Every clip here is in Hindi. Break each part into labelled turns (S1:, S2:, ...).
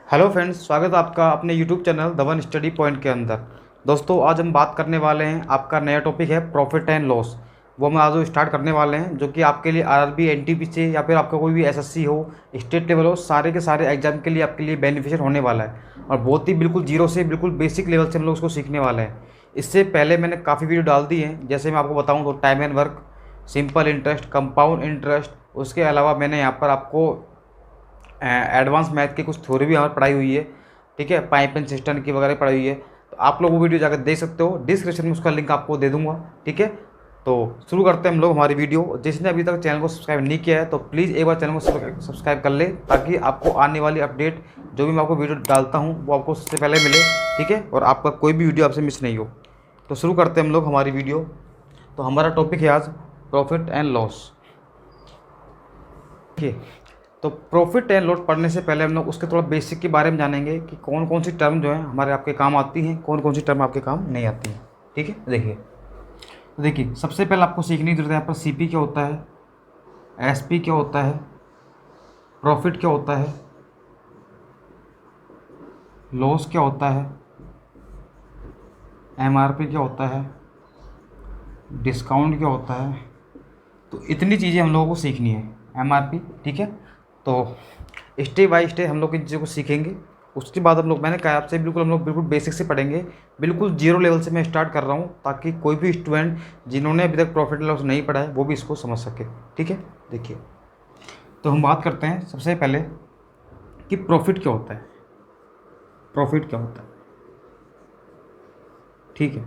S1: हेलो फ्रेंड्स, स्वागत है आपका अपने YouTube channel the one study point के अंदर। दोस्तों, आज हम बात करने वाले हैं, आपका नया टॉपिक है प्रॉफिट एंड लॉस। वो हम आज स्टार्ट करने वाले हैं, जो कि आपके लिए आरआरबी, एनटीपीसी या फिर आपका कोई भी एसएससी हो, स्टेट लेवल हो, सारे के सारे एग्जाम के लिए आपके लिए बेनिफिशियल होने वाला है। और बहुत ही बिल्कुल जीरो से बिल्कुल बेसिक लेवल से हम लोग उसको सीखने वाले हैं। इससे पहले मैंने काफ़ी वीडियो डाल दी हैं, जैसे मैं आपको बताऊँ तो time and work, simple interest, compound interest. उसके अलावा मैंने यहाँ पर आपको एडवांस मैथ की कुछ थ्योरी भी हमारी पढ़ाई हुई है, ठीक है, पाइप एंड सिस्टम की वगैरह पढ़ाई हुई है। तो आप लोग वो वीडियो जाकर देख सकते हो, डिस्क्रिप्शन में उसका लिंक आपको दे दूंगा, ठीक है। तो शुरू करते हैं हम लोग हमारी वीडियो। जिसने अभी तक चैनल को सब्सक्राइब नहीं किया है तो प्लीज़ एक बार चैनल को सब्सक्राइब कर ले, ताकि आपको आने वाली अपडेट जो भी मैं आपको वीडियो डालता हूँ वो आपको सबसे पहले मिले, ठीक है, और आपका कोई भी वीडियो आपसे मिस नहीं हो। तो शुरू करते हैं हम लोग हमारी वीडियो। तो हमारा टॉपिक है आज प्रॉफिट एंड लॉस, ठीक है। तो प्रॉफिट एंड लॉस पढ़ने से पहले हम लोग उसके थोड़ा बेसिक के बारे में जानेंगे कि कौन कौन सी टर्म जो है हमारे आपके काम आती हैं, कौन कौन सी टर्म आपके काम नहीं आती हैं, ठीक है। देखिए सबसे पहले आपको सीखने की जरूरत है यहाँ पर सीपी क्या होता है, एसपी क्या होता है, प्रॉफिट क्या होता है, लॉस क्या होता है, एमआरपी क्या होता है, डिस्काउंट क्या होता है। तो इतनी चीज़ें हम लोगों को सीखनी है, एमआरपी, ठीक है। तो स्टेप बाय स्टेप हम लोग इन चीज़ों को सीखेंगे। उसके बाद हम लोग, मैंने कहा आपसे, बिल्कुल हम लोग बिल्कुल बेसिक से पढ़ेंगे, बिल्कुल जीरो लेवल से मैं स्टार्ट कर रहा हूँ, ताकि कोई भी स्टूडेंट जिन्होंने अभी तक प्रॉफिट एंड लॉस नहीं पढ़ा है वो भी इसको समझ सके, ठीक है। देखिए, तो हम बात करते हैं सबसे पहले कि प्रॉफिट क्या होता है। प्रॉफिट क्या होता है, ठीक है,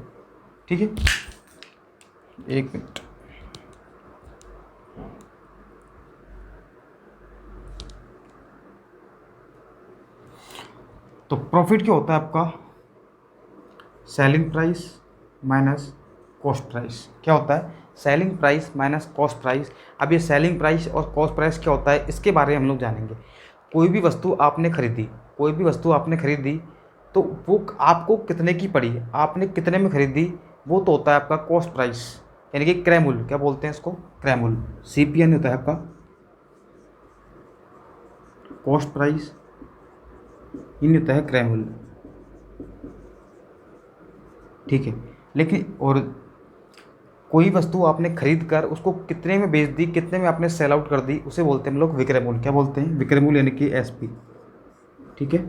S1: ठीक है। एक मिनट। तो प्रॉफिट क्या होता है आपका, selling price minus cost price. क्या होता है, selling price minus cost price. अब ये सेलिंग प्राइस और कॉस्ट प्राइस क्या होता है, इसके बारे में हम लोग जानेंगे। कोई भी वस्तु आपने खरीदी, कोई भी वस्तु आपने खरीदी, तो वो आपको कितने की पड़ी, आपने कितने में खरीदी, वो तो होता है आपका कॉस्ट प्राइस, यानी कि क्रय मूल्य। क्या बोलते हैं इसको, क्रय मूल्य। सीपीएन होता है आपका कॉस्ट प्राइस, इन होता है क्रय मूल्य, ठीक है। लेकिन और कोई वस्तु आपने खरीद कर उसको कितने में बेच दी, कितने में आपने सेल आउट कर दी, उसे बोलते हैं हम लोग विक्रय मूल्य। क्या बोलते हैं, विक्रय मूल्य, यानी कि एसपी, ठीक है,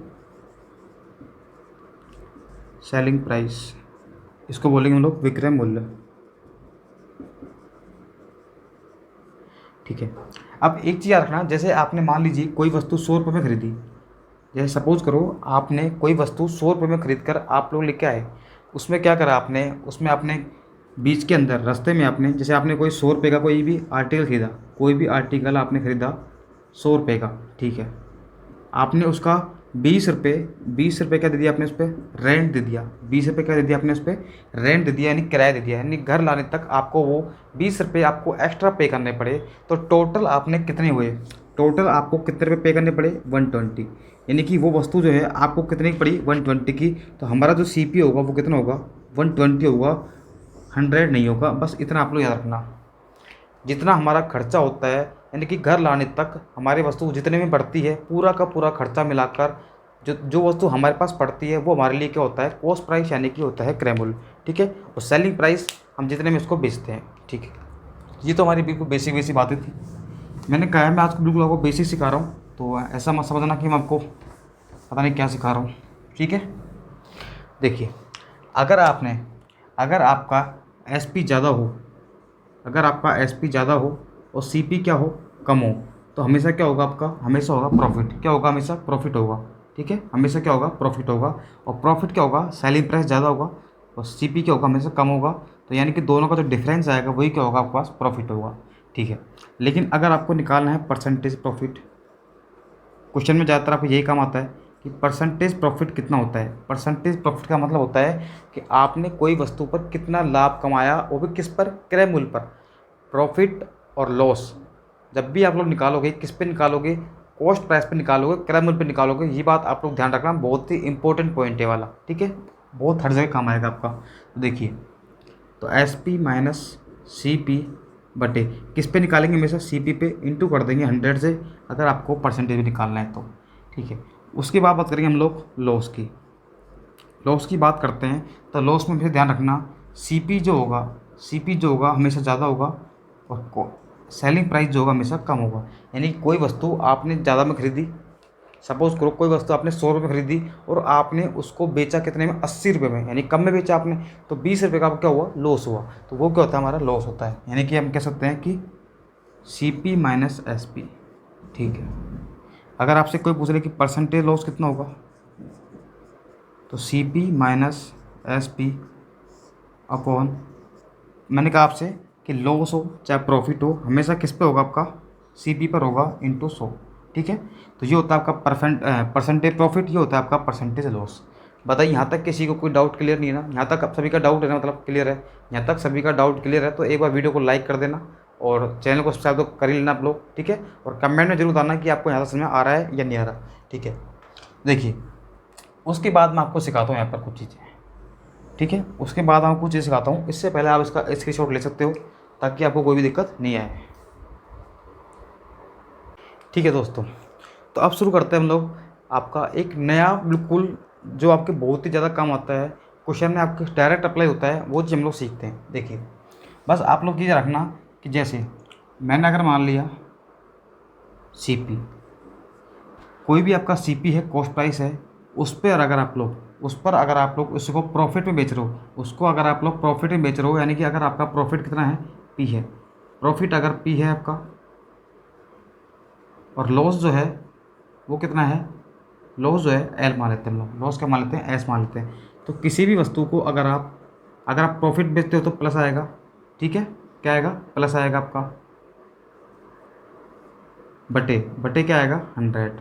S1: सेलिंग प्राइस, इसको बोलेंगे हम लोग विक्रय मूल्य, ठीक है। अब एक चीज़ याद रखना, जैसे आपने मान लीजिए कोई वस्तु 100 रुपये में खरीदी, जैसे सपोज करो आपने कोई वस्तु 100 रुपये में खरीद कर आप लोग लेके आए। उसमें क्या करा आपने, उसमें आपने बीच के अंदर रास्ते में आपने, जैसे आपने कोई 100 रुपये का कोई भी आर्टिकल खरीदा, कोई भी आर्टिकल आपने खरीदा 100 रुपये का, ठीक है। आपने उसका 20 रुपये, 20 रुपये क्या दे दिया आपने उस पर, रेंट दे दिया। 20 रुपये क्या दे दिया आपने उस पर, रेंट दे दिया, यानी किराया दे दिया, यानी घर लाने तक आपको वो 20 रुपये आपको एक्स्ट्रा पे करने पड़े। तो टोटल आपने कितने हुए, टोटल आपको कितने रुपये पे करने पड़े, 120। यानी कि वो वस्तु जो है आपको कितने की पड़ी, 120 की। तो हमारा जो सीपी होगा वो कितना होगा, 120 होगा, 100 नहीं होगा। बस इतना आप लोग याद रखना। जितना हमारा खर्चा होता है, यानी कि घर लाने तक हमारी वस्तु जितने में पड़ती है, पूरा का पूरा खर्चा मिलाकर जो जो वस्तु हमारे पास पड़ती है वो हमारे लिए क्या होता है, कॉस्ट प्राइस, यानी कि होता है क्रय मूल्य, ठीक है। और सेलिंग प्राइस हम जितने में इसको बेचते हैं, ठीक है। ये तो हमारी बिल्कुल बेसिक बेसिक बातें थी। मैंने कहा है मैं आज को बिल्कुल आपको बेसिक सिखा रहा हूँ, तो ऐसा मत समझना कि मैं आपको पता नहीं क्या सिखा रहा हूँ, ठीक है। देखिए, अगर आपका एसपी ज़्यादा हो, अगर आपका एसपी ज़्यादा हो और सीपी क्या हो, कम हो, तो हमेशा क्या होगा आपका, हमेशा होगा प्रॉफिट। क्या होगा, हमेशा प्रॉफिट होगा, ठीक है। हमेशा क्या होगा, प्रॉफिट होगा। और प्रॉफिट क्या होगा, सेलिंग प्राइस ज़्यादा होगा, और सीपी क्या होगा, हमेशा कम होगा। तो यानी कि दोनों का जो डिफरेंस आएगा वही क्या होगा, आपके पास प्रॉफिट होगा, ठीक है। लेकिन अगर आपको निकालना है परसेंटेज प्रॉफिट, क्वेश्चन में ज़्यादातर आपको यही काम आता है कि परसेंटेज प्रॉफिट कितना होता है। परसेंटेज प्रॉफिट का मतलब होता है कि आपने कोई वस्तु पर कितना लाभ कमाया, वो भी किस पर, क्रय मूल्य पर। प्रॉफिट और लॉस जब भी आप लोग निकालोगे, किस पे निकालोगे, कॉस्ट प्राइस पे निकालोगे, क्रय मूल्य पे निकालोगे। ये बात आप लोग ध्यान रखना, बहुत ही इंपॉर्टेंट पॉइंट है वाला, ठीक है, बहुत हर जगह काम आएगा आपका। तो देखिए, तो S P minus C P बटे किस पे निकालेंगे, हमेशा सी पी पे इंटू कर देंगे 100 से, अगर आपको परसेंटेज भी निकालना है तो, ठीक है। उसके बाद बात करेंगे हम लोग लॉस की। लॉस की बात करते हैं तो लॉस में फिर ध्यान रखना सीपी जो होगा हमेशा ज़्यादा होगा और सेलिंग प्राइस जो होगा हमेशा कम होगा। यानी कि कोई वस्तु आपने ज़्यादा में खरीदी, सपोज करो कोई वस्तु आपने 100 रुपये में खरीदी और आपने उसको बेचा कितने में, 80 रुपये में, यानी कम में बेचा आपने, तो 20 रुपये का आपको क्या हुआ, लॉस हुआ। तो वो क्या होता है, हमारा लॉस होता है। यानी कि हम कह सकते हैं कि CP माइनस SP। ठीक है, अगर आपसे कोई पूछ रहे कि परसेंटेज लॉस कितना होगा, तो CP माइनस SP अपॉन, मैंने कहा आपसे कि लॉस हो चाहे प्रॉफिट हो हमेशा किस पे होगा, आपका CP पर होगा इंटू 100। ठीक है, तो ये होता है आपका परसेंटेज प्रॉफिट, ये होता है आपका परसेंटेज लॉस। बताइए यहाँ तक किसी को कोई डाउट क्लियर नहीं है ना? यहाँ तक आप सभी का डाउट है ना, मतलब क्लियर है? यहाँ तक सभी का डाउट क्लियर है तो एक बार वीडियो को लाइक कर देना और चैनल को सब्सक्राइब तो कर ही लेना आप लोग। ठीक है, और कमेंट में जरूर बताना कि आपको यहाँ तक समझ में आ रहा है या नहीं आ रहा। ठीक है, देखिए उसके बाद मैं आपको सिखाता हूँ यहाँ पर कुछ चीज़ें। ठीक है, उसके बाद मैं कुछ चीज़ सिखाता हूँ, इससे पहले आप इसका स्क्रीनशॉट ले सकते हो ताकि आपको कोई भी दिक्कत नहीं आए। ठीक है दोस्तों, तो अब शुरू करते हैं हम लोग आपका एक नया, बिल्कुल जो आपके बहुत ही ज़्यादा काम आता है, क्वेश्चन में आपके डायरेक्ट अप्लाई होता है, वो चीज़ हम लोग सीखते हैं। देखिए बस आप लोग ये रखना कि जैसे मैंने अगर मान लिया CP, कोई भी आपका CP है, कॉस्ट प्राइस है, उस पर अगर आप लोग उसको प्रॉफिट में बेच रहे हो, उसको अगर आप लोग प्रॉफिट में बेच रहे हो, यानी कि अगर आपका प्रॉफिट कितना है, P है, प्रॉफिट अगर P है आपका, और लॉस जो है वो कितना है, लॉस जो है L मान लेते हैं हम लोग, लॉस क्या मान लेते हैं, S मान लेते हैं। तो किसी भी वस्तु को अगर आप प्रॉफिट बेचते हो तो प्लस आएगा। ठीक है, क्या आएगा, प्लस आएगा आपका, बटे क्या आएगा, 100,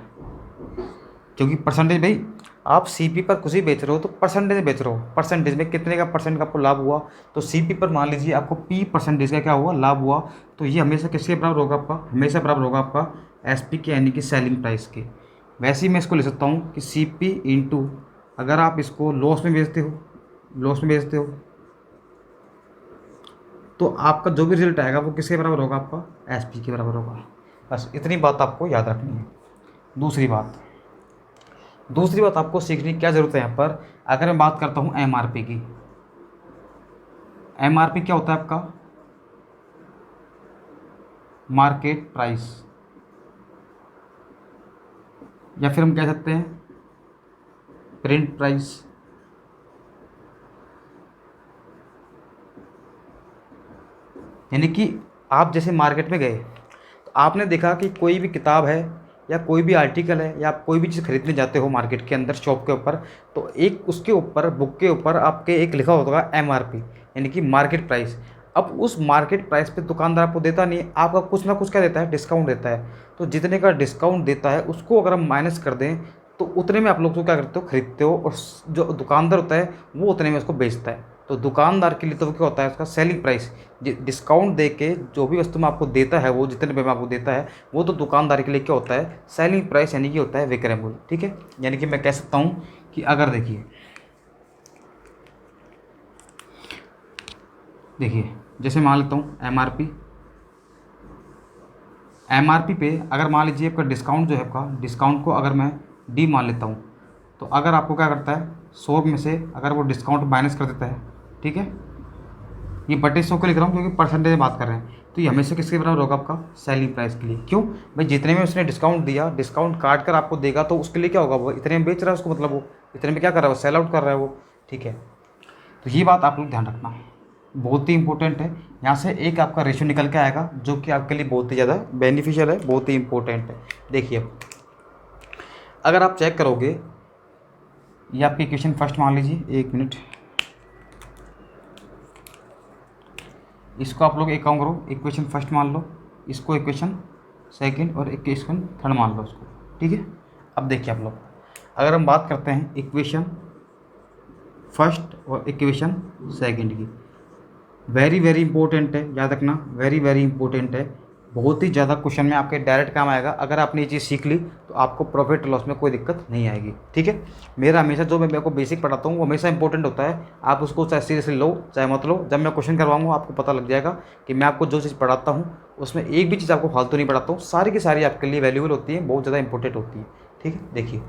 S1: क्योंकि परसेंटेज, भाई आप CP पर कुछ ही बेच रहे हो तो परसेंटेज बेच रहे हो, परसेंटेज में कितने का परसेंट का आपको लाभ हुआ, तो CP पर मान लीजिए आपको P परसेंटेज का क्या हुआ, लाभ हुआ, तो ये हमेशा किसके बराबर होगा, आपका हमेशा बराबर होगा आपका SP के, यानी कि सेलिंग प्राइस के। वैसे ही मैं इसको ले सकता हूँ कि CP इंटू, अगर आप इसको लॉस में बेचते हो तो आपका जो भी रिजल्ट आएगा वो किसके बराबर होगा, आपका SP के बराबर होगा। बस इतनी बात आपको याद रखनी है। दूसरी बात आपको सीखने की क्या ज़रूरत है यहाँ पर, अगर मैं बात करता हूँ MRP की, MRP क्या होता है आपका, मार्केट प्राइस, या फिर हम कह सकते हैं प्रिंट प्राइस। यानी कि आप जैसे मार्केट में गए तो आपने देखा कि कोई भी किताब है या कोई भी आर्टिकल है या आप कोई भी चीज़ खरीदने जाते हो मार्केट के अंदर, शॉप के ऊपर, तो एक उसके ऊपर, बुक के ऊपर आपके एक लिखा होगा MRP, यानी कि मार्केट प्राइस। अब उस मार्केट प्राइस पे दुकानदार आपको देता नहीं है, आपका कुछ ना कुछ क्या देता है, डिस्काउंट देता है। तो जितने का डिस्काउंट देता है उसको अगर हम माइनस कर दें तो उतने में आप लोग तो क्या करते हो, खरीदते हो, और जो दुकानदार होता है वो उतने में उसको बेचता है। तो दुकानदार के लिए तो क्या होता है, उसका सेलिंग प्राइस, डिस्काउंट दे के जो भी वस्तु में आपको देता है, वो जितने रुपये में आपको देता है, वो तो दुकानदार के लिए क्या होता है, सेलिंग प्राइस, यानी कि होता है विक्रय मूल्य। ठीक है, यानी कि मैं कह सकता हूँ कि अगर देखिए जैसे मान लेता हूँ MRP पे अगर मान लीजिए आपका डिस्काउंट जो है, आपका डिस्काउंट को अगर मैं D मान लेता हूँ, तो अगर आपको क्या करता है, 100 में से अगर वो डिस्काउंट माइनस कर देता है, ठीक है, ये बटे 100 को लिख रहा हूँ क्योंकि परसेंटेज में बात कर रहे हैं, तो ये हमेशा किसके बराबर होगा, आपका सेलिंग प्राइस के लिए। क्यों भाई, जितने में उसने डिस्काउंट दिया, डिस्काउंट काट कर आपको देगा, तो उसके लिए क्या होगा, वो इतने में बेच रहा है उसको, मतलब वो इतने में क्या कर रहा है, वो सेल आउट कर रहा है वो। ठीक है, तो ये बात आप लोग ध्यान रखना, बहुत ही इंपॉर्टेंट है। यहाँ से एक आपका रेशियो निकल के आएगा जो कि आपके लिए बहुत ही ज़्यादा बेनिफिशियल है, बहुत ही इंपॉर्टेंट है। देखिए अगर आप चेक करोगे, ये आपकी इक्वेशन फर्स्ट मान लीजिए, 1 मिनट, इसको आप लोग एक काम करो, इक्वेशन फर्स्ट मान लो, इसको इक्वेशन सेकंड और इक्वेशन थर्ड मान लो उसको। ठीक है, अब देखिए आप लोग, अगर हम बात करते हैं इक्वेशन फर्स्ट और इक्वेशन सेकंड की, वेरी वेरी इंपॉर्टेंट है, याद रखना, वेरी वेरी इंपॉर्टेंट है, बहुत ही ज़्यादा क्वेश्चन में आपके डायरेक्ट काम आएगा। अगर आपने ये चीज़ सीख ली तो आपको प्रॉफिट लॉस में कोई दिक्कत नहीं आएगी। ठीक है, मेरा हमेशा जो मैं को बेसिक पढ़ाता हूँ वो हमेशा इंपॉर्टेंट होता है, आप उसको चाहे सीरियसली लो चाहे मत लो। जब मैं क्वेश्चन करवाऊँगा आपको पता लग जाएगा कि मैं आपको जो चीज़ पढ़ाता हूँ उसमें एक भी चीज़ आपको फालतू नहीं पढ़ाता हूँ, सारी की सारी आपके लिए वैल्यूबल होती है, बहुत ज़्यादा इंपॉर्टेंट होती है। ठीक है, देखिए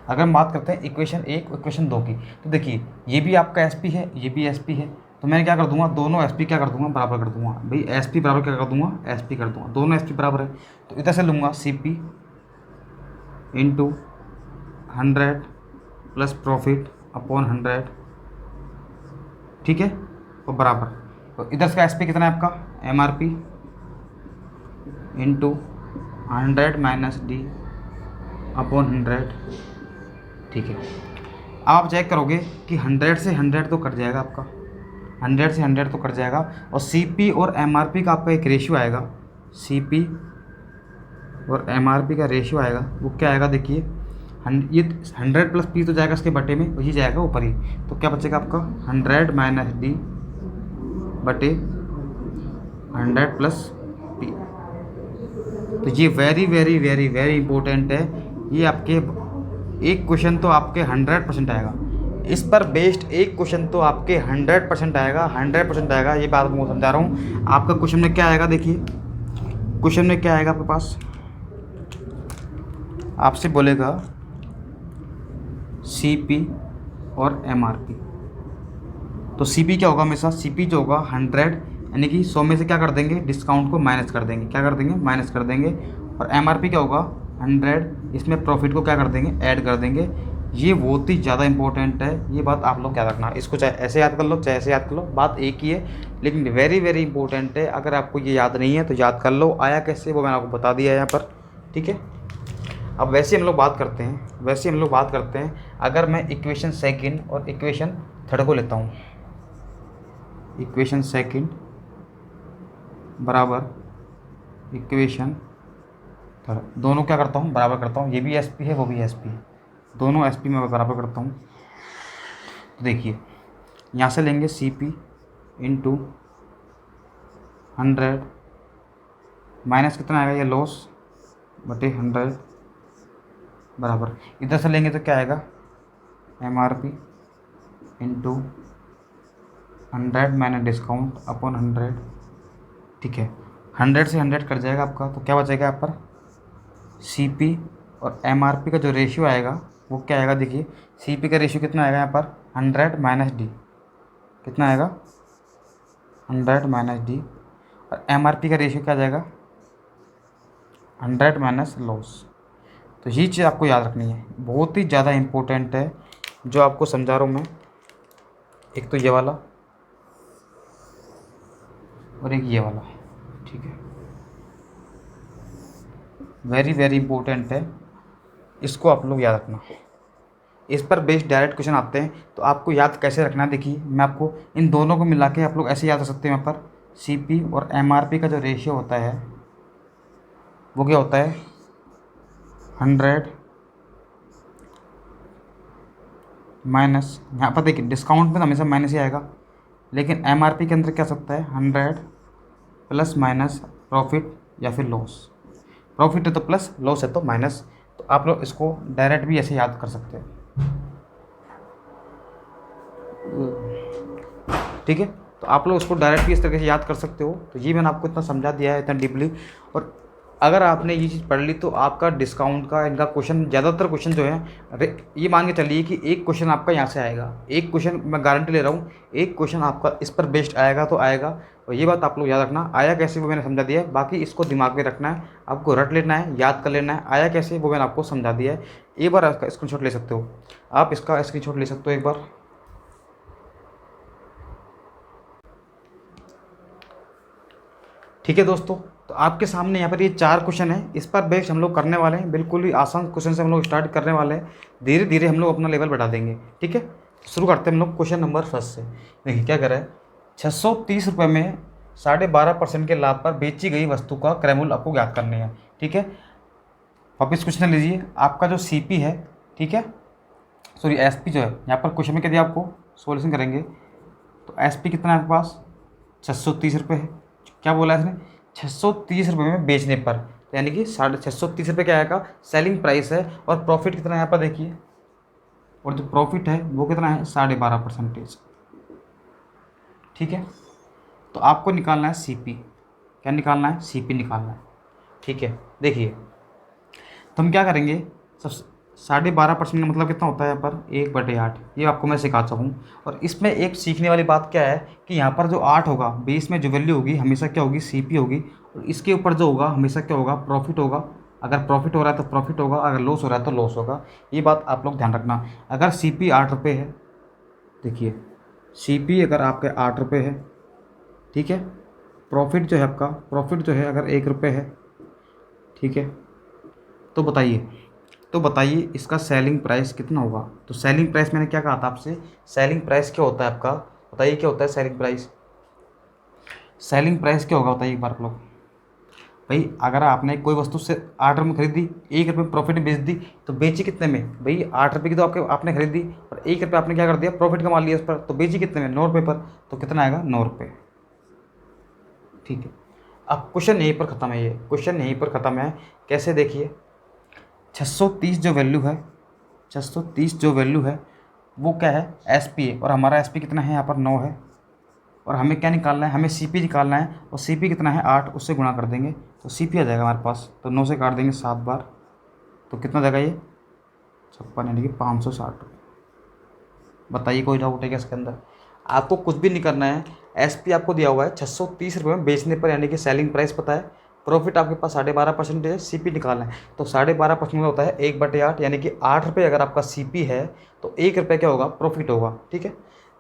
S1: अगर हम बात करते हैं इक्वेशन 1 इक्वेशन 2 की, तो देखिए ये भी आपका एस पी है, ये भी एस पी है, तो मैं क्या कर दूंगा, दोनों एस पी क्या कर दूंगा, बराबर कर दूंगा। भाई एस पी बराबर क्या कर दूंगा, एस पी कर दूंगा, दोनों एस पी बराबर है, तो इधर से लूँगा C P into 100 plus profit upon 100, ठीक है, और बराबर, तो इधर से एस पी कितना है आपका, M R P into 100 minus D upon 100, ठीक है। अब आप चेक करोगे कि 100 से 100 तो कट जाएगा आपका, 100 से 100 तो कट जाएगा, और सी पी और एम आर पी का आपका एक रेशियो आएगा, सी पी और एम आर पी का रेशियो आएगा, वो क्या आएगा देखिए, ये 100 प्लस पी तो जाएगा इसके बटे में, वही जाएगा ऊपर ही, तो क्या बचेगा आपका 100 माइनस डी बटे 100 प्लस पी। तो ये very very very very important है, ये आपके एक क्वेश्चन तो आपके 100% आएगा, इस पर बेस्ड एक क्वेश्चन तो आपके 100% आएगा, 100% आएगा, ये बात मैं समझा रहा हूँ। आपका क्वेश्चन में क्या आएगा देखिए, क्वेश्चन में क्या आएगा आपके पास, आपसे बोलेगा सी पी और एम आर पी, तो सी पी क्या होगा हमेशा, सी पी जो होगा 100, यानी कि 100 में से क्या कर देंगे, डिस्काउंट को माइनस कर देंगे, क्या कर देंगे, माइनस कर देंगे, और एम आर पी क्या होगा 100, इसमें प्रॉफिट को क्या कर देंगे, ऐड कर देंगे। ये बहुत ही ज़्यादा इंपॉर्टेंट है, ये बात आप लोग याद रखना, इसको चाहे ऐसे याद कर लो चाहे ऐसे याद कर लो, बात एक ही है, लेकिन वेरी वेरी इंपॉर्टेंट है। अगर आपको ये याद नहीं है तो याद कर लो, आया कैसे वो मैंने आपको बता दिया है यहाँ पर, ठीक है। अब वैसे हम लोग बात करते हैं, अगर मैं इक्वेशन सेकंड और इक्वेशन थर्ड को लेता हूँ, इक्वेशन सेकंड बराबर इक्वेशन थर्ड, दोनों क्या करता हूँ, बराबर करता हूँ, ये भी एस पी है वो भी एस पी है, दोनों एस पी में बराबर करता हूँ। तो देखिए यहाँ से लेंगे सी पी इंटू 100 माइनस कितना आएगा, ये लॉस बटे 100 बराबर, इधर से लेंगे तो क्या आएगा, M R P into 100 minus discount upon 100, ठीक है। 100 से 100 कट जाएगा आपका, तो क्या बचेगा यहाँ पर, सी पी और एम आर पी का जो रेशियो आएगा वो क्या आएगा देखिए, सी पी का रेशियो कितना आएगा यहाँ पर 100 माइनस डी, कितना आएगा 100 माइनस डी, और एम आर पी का रेशियो क्या आ जाएगा 100 माइनस लॉस। तो ये चीज़ आपको याद रखनी है, बहुत ही ज़्यादा इम्पोर्टेंट है जो आपको समझा रहा हूँ मैं। एक तो ये वाला और एक ये वाला, ठीक है, वेरी वेरी इंपॉर्टेंट है, इसको आप लोग याद रखना। इस पर बेस्ड डायरेक्ट क्वेश्चन आते हैं, तो आपको याद कैसे रखना है देखिए, मैं आपको इन दोनों को मिला के आप लोग ऐसे याद रख सकते हैं। यहाँ पर सी पी और एम आर पी का जो रेशियो होता है वो क्या होता है 100 माइनस, यहाँ पर देखिए डिस्काउंट में तो हमेशा माइनस ही आएगा, लेकिन एम आर पी के अंदर क्या सकता है 100 प्लस माइनस प्रॉफिट या फिर लॉस, प्रॉफिट है तो प्लस, लॉस है तो माइनस। तो आप लोग इसको डायरेक्ट भी ऐसे याद कर सकते हैं, ठीक है। तो आप लोग उसको डायरेक्ट भी इस तरीके से याद कर सकते हो। तो ये मैंने आपको इतना समझा दिया है, इतना डीपली, और अगर आपने ये चीज़ पढ़ ली तो आपका डिस्काउंट का इनका क्वेश्चन, ज़्यादातर क्वेश्चन जो है, ये मान के चलिए कि एक क्वेश्चन आपका यहाँ से आएगा, एक क्वेश्चन मैं गारंटी ले रहा हूँ, एक क्वेश्चन आपका इस पर बेस्ड आएगा तो आएगा। और ये बात आप लोग याद रखना, आया कैसे वो मैंने समझा दिया है, बाकी इसको दिमाग में रखना है, आपको रट लेना है, याद कर लेना है, आया कैसे वो मैंने आपको समझा दिया है। एक बार इसका स्क्रीनशॉट ले सकते हो, आप इसका स्क्रीनशॉट ले सकते हो एक बार। ठीक है दोस्तों, तो आपके सामने यहाँ पर ये 4 क्वेश्चन है, इस पर बेस्ड हम लोग करने वाले हैं, बिल्कुल ही आसान क्वेश्चन से हम लोग स्टार्ट करने वाले हैं, धीरे धीरे हम लोग अपना लेवल बढ़ा देंगे, ठीक है। शुरू करते हैं हम लोग क्वेश्चन नंबर फर्स्ट से। देखिए क्या कर रहा है, 630 रुपये में 12.5% के लाभ पर बेची गई वस्तु का क्रय मूल्य आपको ज्ञात करनी है, ठीक है। वापिस क्वेश्चन लीजिए, आपका जो सी पी है, ठीक है, सॉरी एस पी जो है, यहाँ पर क्वेश्चन में क्या दिया आपको, सोल्यूशन करेंगे तो एस पी कितना है आपके पास 630 रुपये है, क्या बोला है इसने 630 रुपये में बेचने पर, तो यानी कि 630 रुपये क्या आएगा, सेलिंग प्राइस है, और प्रॉफिट कितना है यहाँ पर देखिए, और जो प्रॉफिट है वो कितना है 12.5%, ठीक है। तो आपको निकालना है सी पी, क्या निकालना है, सी पी निकालना है, ठीक है। देखिए तो हम क्या करेंगे, 12.5% का मतलब कितना होता है यहाँ पर 1/8, ये आपको मैं सिखाता हूँ। और इसमें एक सीखने वाली बात क्या है कि यहाँ पर जो 8 होगा बेस में जो वैल्यू होगी हमेशा क्या होगी, सीपी होगी। और इसके ऊपर जो होगा हमेशा क्या होगा, प्रॉफिट होगा। अगर प्रॉफिट हो रहा है तो प्रॉफिट होगा, अगर लॉस हो रहा है तो लॉस होगा। ये बात आप लोग ध्यान रखना। अगर सीपी 8 रुपये है, देखिए सीपी अगर आपके 8 रुपये है, ठीक है, प्रॉफिट जो है आपका, प्रॉफिट जो है अगर 1 रुपये है, ठीक है, तो बताइए, इसका सेलिंग प्राइस कितना होगा। तो सेलिंग प्राइस मैंने क्या कहा था आपसे, सेलिंग प्राइस क्या होता है आपका, बताइए क्या होता है सेलिंग प्राइस। सेलिंग प्राइस क्या होगा बताइए एक बार आप लोग। भाई अगर आपने कोई वस्तु से 8 रुपये में खरीदी, 1 रुपये प्रॉफिट में बेच दी, तो बेची कितने में भाई, 8 रुपये की तो आपने खरीदी और 1 रुपये आपने क्या कर दिया, प्रॉफिट कमा लिया उस पर, तो बेची कितने में, 9 रुपये पर। तो कितना आएगा, 9 रुपये। ठीक है, अब क्वेश्चन यहीं पर ख़त्म है, ये क्वेश्चन यहीं पर ख़त्म है। कैसे, देखिए 630 जो वैल्यू है, 630 जो वैल्यू है वो क्या है, एसपी है। और हमारा एसपी कितना है यहाँ पर, 9 है। और हमें क्या निकालना है, हमें सीपी निकालना है। और सीपी कितना है, 8, उससे गुणा कर देंगे तो सीपी आ जाएगा हमारे पास। तो 9 से काट देंगे 7 बार, तो कितना जाएगा ये 56, यानी कि 560 रुपये। बताइए कोई डाउट है क्या इसके अंदर। आपको कुछ भी नहीं करना है, एसपी आपको दिया हुआ है 630 रुपये में बेचने पर, यानी कि सेलिंग प्राइस पता है, प्रॉफिट आपके पास 12.5% है, सीपी निकालना है। तो 12.5% होता है 1/8, यानी कि 8 रुपये अगर आपका सीपी है तो 1 रुपये क्या होगा, प्रॉफिट होगा। ठीक है,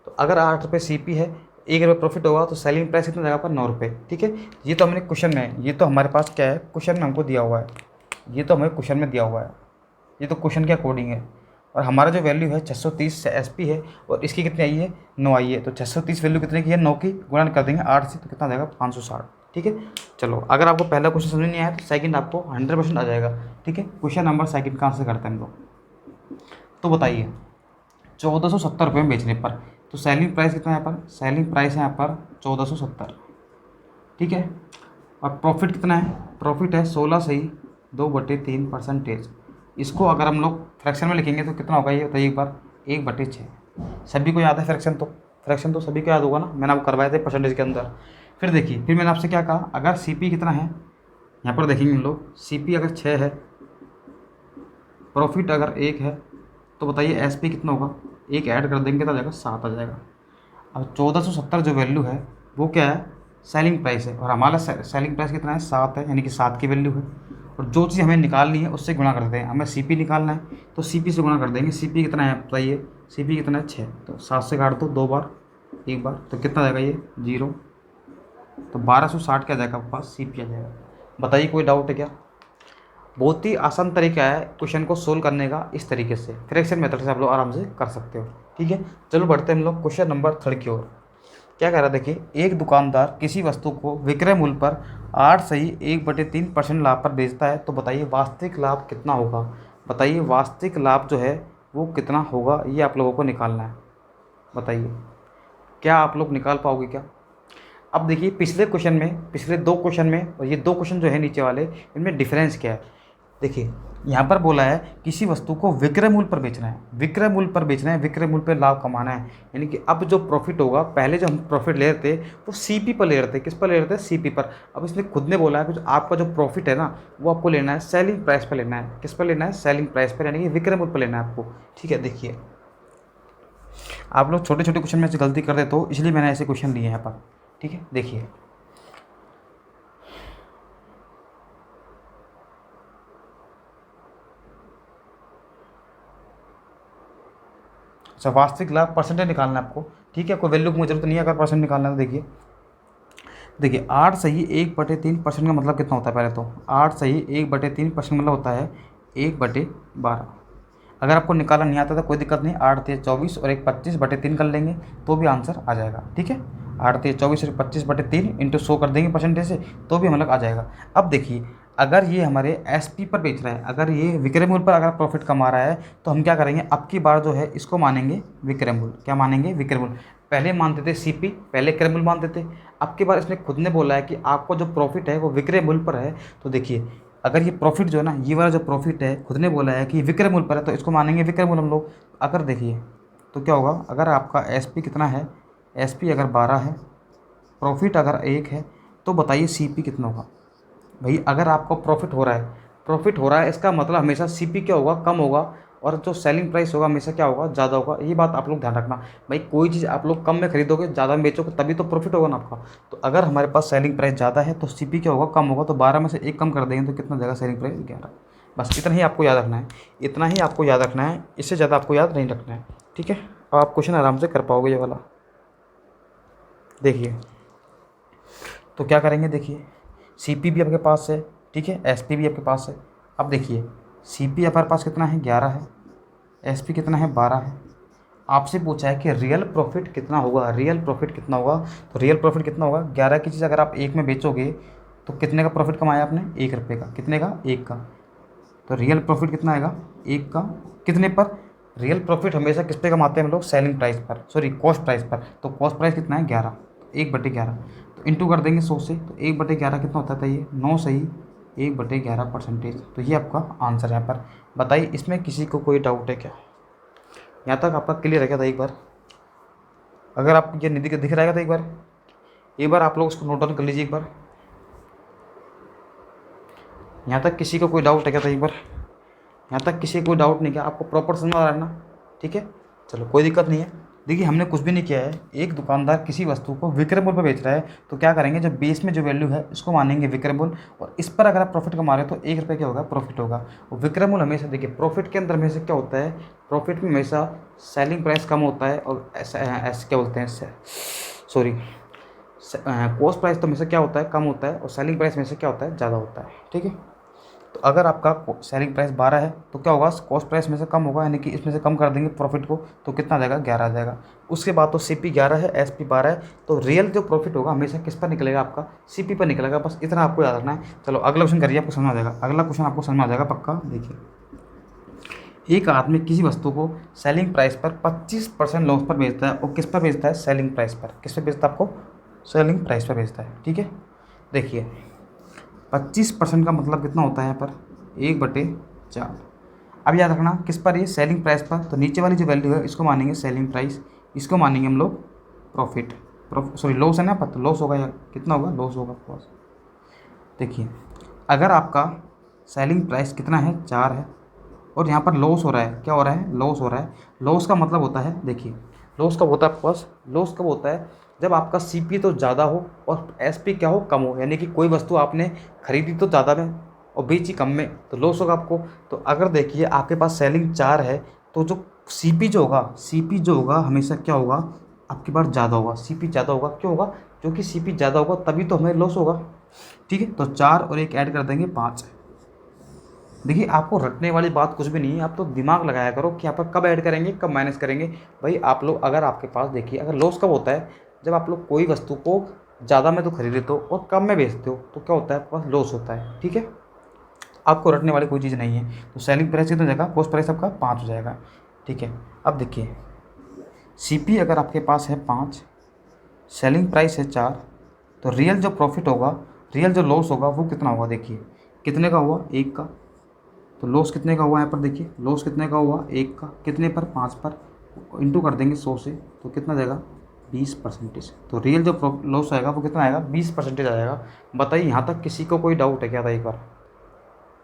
S1: तो अगर 8 रुपये सीपी है, 1 रुपये प्रॉफिट होगा, तो सेलिंग प्राइस कितना जाएगा आपका, 9 रुपये। ठीक है, ये तो हमने क्वेश्चन में, ये तो हमारे पास क्या है, क्वेश्चन में हमको दिया हुआ है, ये तो हमें क्वेश्चन में दिया हुआ है, ये तो क्वेश्चन के अकॉर्डिंग है। और हमारा जो वैल्यू है 630 से एसपी है, और इसकी कितनी आई है, 9 आई है। तो 630 वैल्यू कितने की है, 9 की, गुणा कर देंगे 8 से, तो कितना जाएगा 560। ठीक है, चलो अगर आपको पहला क्वेश्चन समझ नहीं आया तो सेकंड आपको 100% आ जाएगा। ठीक है, क्वेश्चन नंबर सेकंड कहाँ से करते हैं हम लोग, तो बताइए 1470 रुपये में बेचने पर, तो सेलिंग प्राइस कितना है यहाँ पर, सेलिंग प्राइस है यहाँ पर 1470। ठीक है, और प्रॉफिट कितना है, प्रॉफिट है 16 सही 2/3%। इसको अगर हम लोग फ्रैक्शन में लिखेंगे तो कितना होगा ये बताइए एक बार, 1/6। सभी को याद है फ्रैक्शन, तो फ्रैक्शन तो सभी को याद होगा ना, मैंने आपको करवाए थे परसेंटेज के अंदर। फिर देखिए, फिर मैंने आपसे क्या कहा, अगर सीपी कितना है, यहाँ पर देखेंगे हम लोग, सीपी अगर 6 है, प्रॉफिट अगर 1 है, तो बताइए एसपी कितना होगा, 1 ऐड कर देंगे तो आ जाएगा 7 आ जाएगा। अब 1470 जो वैल्यू है वो क्या है, सेलिंग प्राइस है, और हमारा सेलिंग प्राइस कितना है, 7 है, यानी कि 7 की वैल्यू है। और जो चीज़ हमें निकालनी है उससे गुणा करते हैं, हमें सीपी निकालना है तो सीपी से गुणा कर देंगे। सीपी कितना है बताइए, सीपी कितना है 6, तो 7 से काट दो 2 बार, 1 बार, तो कितना आ जाएगा ये 0। तो 1260 क्या आ जाएगा आपके पास, सीपी आ जाएगा। बताइए कोई डाउट है क्या। बहुत ही आसान तरीका है क्वेश्चन को सोल्व करने का, इस तरीके से फ्रैक्शन मेथड से आप लोग आराम से कर सकते हो। ठीक है, चलो बढ़ते हैं हम लोग क्वेश्चन नंबर 3 की ओर। क्या कह रहा है देखिए, एक दुकानदार किसी वस्तु को विक्रय मूल्य पर 8 सही 1/3% लाभ पर बेचता है, तो बताइए वास्तविक लाभ कितना होगा। बताइए वास्तविक लाभ जो है वो कितना होगा, ये आप लोगों को निकालना है। बताइए क्या आप लोग निकाल पाओगे क्या। अब देखिए पिछले क्वेश्चन में, पिछले 2 क्वेश्चन में और ये 2 क्वेश्चन जो है नीचे वाले, इनमें डिफरेंस क्या है। देखिए यहाँ पर बोला है किसी वस्तु को विक्रय मूल्य पर बेचना है, विक्रय मूल्य पर बेचना है, विक्रय मूल्य पर लाभ कमाना है। यानी कि अब जो प्रॉफिट होगा, पहले जो हम प्रॉफिट ले रहे थे वो सीपी पर ले रहे थे, किस पर ले रहे थे, सीपी पर। अब इसने खुद ने बोला है कि आपका जो प्रॉफिट है ना वो आपको लेना है सेलिंग प्राइस पर लेना है, किस पर लेना है, सेलिंग प्राइस पर, यानी कि विक्रय मूल्य पर लेना है आपको। ठीक है, देखिए आप लोग छोटे छोटे क्वेश्चन में से गलती कर देते हो, इसलिए मैंने ऐसे क्वेश्चन लिए यहाँ पर। ठीक है, देखिए अच्छा, वास्तविक लाभ परसेंटेज निकालना है आपको। ठीक है, कोई वैल्यू की मुझे जरूरत नहीं है, अगर परसेंट निकालना है तो देखिए, देखिए 8 सही 1/3% का मतलब कितना होता है, पहले तो 8 सही 1/3% मतलब होता है 1/12। अगर आपको निकालना नहीं आता तो कोई दिक्कत नहीं, 8 3 24 और 1 25/3 कर लेंगे तो भी आंसर आ जाएगा। ठीक है, 8 3 24 और 25/3 इंटू 100 कर देंगे परसेंटेज से, तो भी हम लोग आ जाएगा। अब देखिए अगर ये हमारे एसपी पर बेच रहा है, अगर ये विक्रय मूल्य पर अगर प्रॉफिट कमा रहा है, तो हम क्या करेंगे, अब की बार जो है इसको मानेंगे विक्रय मूल्य। क्या मानेंगे, विक्रय मूल्य। पहले मानते थे सीपी, पहले क्रय मूल्य मानते थे। अब की बार इसने खुद ने बोला है कि आपको जो प्रॉफिट है वो विक्रय मूल्य पर है। तो देखिए अगर ये प्रॉफिट जो है ना, ये वाला जो प्रॉफिट है खुद ने बोला है कि विक्रय मूल्य पर है, तो इसको मानेंगे विक्रय मूल्य हम लोग। अगर देखिए तो क्या होगा, अगर आपका एसपी कितना है, एसपी अगर 12 है, प्रॉफिट अगर 1 है, तो बताइए सीपी कितना होगा। भाई अगर आपको प्रॉफिट हो रहा है, प्रॉफिट हो रहा है, इसका मतलब हमेशा सीपी क्या होगा, कम होगा। और जो सेलिंग प्राइस होगा हमेशा क्या होगा, ज़्यादा होगा। ये बात आप लोग ध्यान रखना भाई, कोई चीज़ आप लोग कम में खरीदोगे, ज़्यादा में बेचोगे, तभी तो प्रॉफिट होगा ना आपका। तो अगर हमारे पास सेलिंग प्राइस ज़्यादा है तो सीपी क्या होगा, कम होगा। तो 12 में से एक कम कर देंगे तो कितना जाएगा, सेलिंग प्राइस 11। बस इतना ही आपको याद रखना है, इतना ही आपको याद रखना है, इससे ज़्यादा आपको याद नहीं रखना है। ठीक है, अब आप क्वेश्चन आराम से कर पाओगे ये वाला। देखिए तो क्या करेंगे, देखिए सीपी भी आपके पास है, ठीक है, एसपी भी आपके पास है। अब देखिए सीपी हमारे पास कितना है, 11 है, एसपी कितना है, 12 है। आपसे पूछा है कि रियल प्रॉफिट कितना होगा, रियल प्रॉफिट कितना होगा। तो रियल प्रॉफिट कितना होगा, 11 की चीज़ अगर आप एक में बेचोगे तो कितने का प्रॉफिट कमाया आपने, 1 रुपये का। कितने का, 1 का। तो रियल प्रॉफिट कितना आएगा, 1 का। कितने पर, रियल प्रॉफिट हमेशा किस पे कमाते हैं हम लोग, सेलिंग प्राइस पर, सॉरी कॉस्ट प्राइस पर। तो कॉस्ट प्राइस कितना है, 11। तो 1/11, तो इंटू कर देंगे 100 से। तो 1/11 कितना होता था, ये 9 सही, 1/11%। तो ये आपका आंसर है यहाँ पर। बताइए इसमें किसी को कोई डाउट है क्या, यहाँ तक आपका क्लियर है क्या था। एक बार अगर आप ये निधि दिख रहा है तो एक बार आप लोग उसको नोट डाउन कर लीजिए एक बार। यहाँ तक किसी को कोई डाउट है क्या था, एक बार यहाँ तक किसी को कोई डाउट नहीं, क्या आपको प्रॉपर समझ आ रहा है ना। ठीक है, चलो कोई दिक्कत नहीं है। देखिए हमने कुछ भी नहीं किया है, एक दुकानदार किसी वस्तु को विक्रय मूल्य पर बेच रहा है, तो क्या करेंगे, जो बेस में जो वैल्यू है उसको मानेंगे विक्रय मूल्य, और इस पर अगर आप प्रॉफिट कमा रहे हो तो 1 रुपये क्या होगा, प्रॉफिट होगा। और विक्रय मूल्य हमेशा देखिए प्रॉफिट के अंदर हमेशा क्या होता है, प्रॉफिट में हमेशा सेलिंग प्राइस कम होता है, और ऐसे क्या बोलते हैं, सॉरी कॉस्ट प्राइस तो हमेशा क्या होता है, कम होता है, और सेलिंग प्राइस हमेशा क्या होता है, ज़्यादा होता है। ठीक है, तो अगर आपका सेलिंग प्राइस 12 है तो क्या होगा, कॉस्ट प्राइस में से कम होगा, यानी कि इसमें से कम कर देंगे प्रॉफिट को, तो कितना आ जाएगा, 11 आ जाएगा। उसके बाद तो सीपी 11 है, एसपी 12 है, तो रियल जो प्रॉफिट होगा हमेशा किस पर निकलेगा, आपका सीपी पर निकलेगा। बस इतना आपको याद रखना है। चलो अगला क्वेश्चन करिए, आपको समझ आ जाएगा। अगला क्वेश्चन आपको समझ आ जाएगा पक्का। देखिए एक आदमी किसी वस्तु को सेलिंग प्राइस पर 25% लॉस पर बेचता है, और किस पर बेचता है, सेलिंग प्राइस पर। किस पर बेचता है, आपको सेलिंग प्राइस पर बेचता है। ठीक है, देखिए 25% का मतलब कितना होता है यहाँ पर, 1/4। अब याद रखना किस पर, ये सेलिंग प्राइस पर। तो नीचे वाली जो वैल्यू है इसको मानेंगे सेलिंग प्राइस, इसको मानेंगे हम लोग प्रॉफिट। सॉरी लॉस है ना, पर लॉस होगा, या कितना होगा, लॉस होगा आपके पास। देखिए अगर आपका सेलिंग प्राइस कितना है, 4 है, और यहाँ पर लॉस हो रहा है, क्या हो रहा है, लॉस हो रहा है। लॉस का मतलब होता है, देखिए लॉस कब होता है आपके पास, लॉस कब होता है, जब आपका सीपी तो ज़्यादा हो और एसपी क्या हो, कम हो। यानी कि कोई वस्तु आपने खरीदी तो ज़्यादा में और बेची कम में, तो लॉस होगा आपको। तो अगर देखिए आपके पास सेलिंग 4 है, तो जो सीपी जो होगा, सीपी जो होगा हमेशा क्या होगा, आपके पास ज़्यादा होगा, सीपी ज़्यादा होगा। क्यों होगा, क्योंकि सीपी ज़्यादा होगा तभी तो हमें लॉस होगा। ठीक है, तो 4 और 1 ऐड कर देंगे, 5। देखिए आपको रटने वाली बात कुछ भी नहीं है, आप तो दिमाग लगाया करो कि यहाँ पर कब ऐड करेंगे, कब माइनस करेंगे। भाई आप लोग अगर आपके पास, देखिए अगर लॉस कब होता है, जब आप लोग कोई वस्तु को ज़्यादा में तो खरीद लेते हो और कम में बेचते हो, तो क्या होता है, आपके पास लॉस होता है। ठीक है, आपको रटने वाली कोई चीज़ नहीं है। तो सेलिंग प्राइस कितना हो जाएगा, कॉस्ट प्राइस आपका 5 हो जाएगा। ठीक है, अब देखिए सीपी अगर आपके पास है 5, सेलिंग प्राइस है 4, तो रियल जो प्रॉफिट होगा, रियल जो लॉस होगा वो कितना होगा। देखिए कितने का हुआ, 1 का। तो लॉस कितने का हुआ यहाँ पर, देखिए लॉस कितने का हुआ, 1 का। कितने पर, 5 पर। इंटू कर देंगे 100 से, तो कितना जाएगा, 20%। तो रियल जो लॉस आएगा वो कितना आएगा, 20% आएगा। बताइए यहाँ तक किसी को कोई डाउट है क्या था, एक बार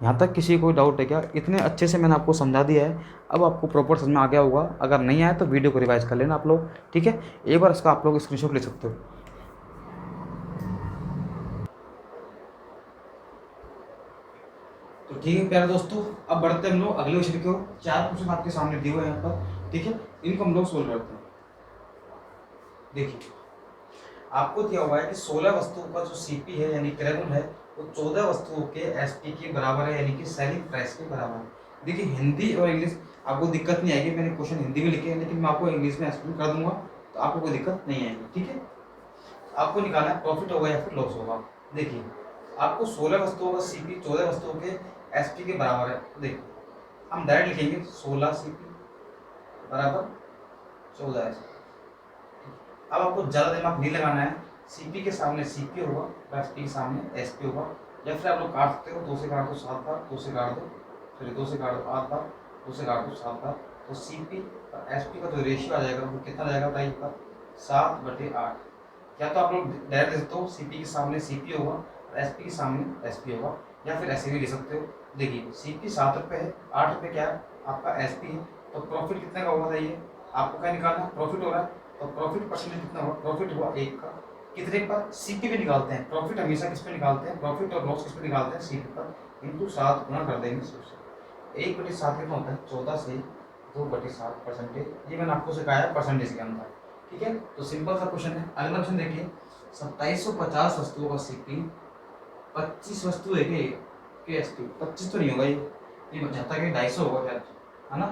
S1: यहाँ तक किसी को कोई डाउट है क्या। इतने अच्छे से मैंने आपको समझा दिया है, अब आपको प्रॉपर समझ में आ गया होगा। अगर नहीं आया तो वीडियो को रिवाइज कर लेना आप लोग। ठीक है, एक बार इसका आप लोग स्क्रीनशॉट ले सकते हो। तो ठीक है प्यारे दोस्तों, अब बढ़ते हैं हम लोग अगले क्वेश्चन की ओर। 4 क्वेश्चन आपके सामने दिए हुए हैं यहाँ पर। ठीक है, इनको हम लोग सोल्व करते हैं। देखिए आपको दिया हुआ है कि 16 वस्तुओं का जो सीपी है यानी क्रय मूल्य है, वो 14 वस्तुओं के एसपी के बराबर है, यानी कि सेलिंग प्राइस के बराबर है। देखिए हिंदी और इंग्लिश आपको दिक्कत नहीं आएगी, मैंने क्वेश्चन हिंदी में लिखे हैं, लेकिन मैं आपको इंग्लिश में एक्सप्लेन कर दूंगा, तो आपको कोई दिक्कत नहीं आएगी। ठीक है, आपको निकालना है प्रॉफिट होगा या फिर लॉस होगा। देखिए आपको 16 वस्तुओं का सीपी 14 वस्तुओं के एसपी के बराबर है। देखिए हम डायरेक्ट लिखेंगे 16 सीपी बराबर 14 एसपी। अब आपको ज़्यादा दिमाग नहीं लगाना है, सीपी के सामने सीपी होगा और एसपी के सामने एसपी होगा, या फिर आप लोग काट सकते हो, 2 से काट दो 7 बार, 2 से काट दो, फिर 2 से काट दो 8 बार, 2 से काट दो 7 बार। तो सीपी और एसपी का जो रेशियो आ जाएगा वो कितना जाएगा बताइए आपका, 7/8। या तो आप लोग डायरेक्ट दे सकते हो, सीपी के सामने सीपी होगा और एसपी के सामने एसपी होगा, या फिर ऐसे भी ले सकते हो। देखिए सीपी 7 रुपये है, 8 रुपये क्या है, आपका एसपी है, तो प्रॉफिट कितने का होगा बताइए, आपको क्या निकालना है, प्रॉफिट हो रहा है, तो प्रॉफिट परसेंटेज कितना हुआ, प्रॉफिट हुआ 1 का, कितने पर, सीपी पे निकालते हैं, प्रॉफिट हमेशा किस पे निकालते हैं, प्रॉफिट और लॉस किस पे निकालते हैं, सीपी पर, इंटू 7 गुना कर देंगे 100 से। 1/7 कितना होता है, 14 से 2/7 परसेंटेज, ये मैंने आपको सिखाया परसेंटेज के अंदर, ठीक है। तो सिंपल सा क्वेश्चन है। अगला क्वेश्चन देखिए, 2750 वस्तुओं का सीपी, 25 वस्तु है कि एसपी, 25 तो नहीं होगा ये जाता कि 250 होगा शायद, है ना।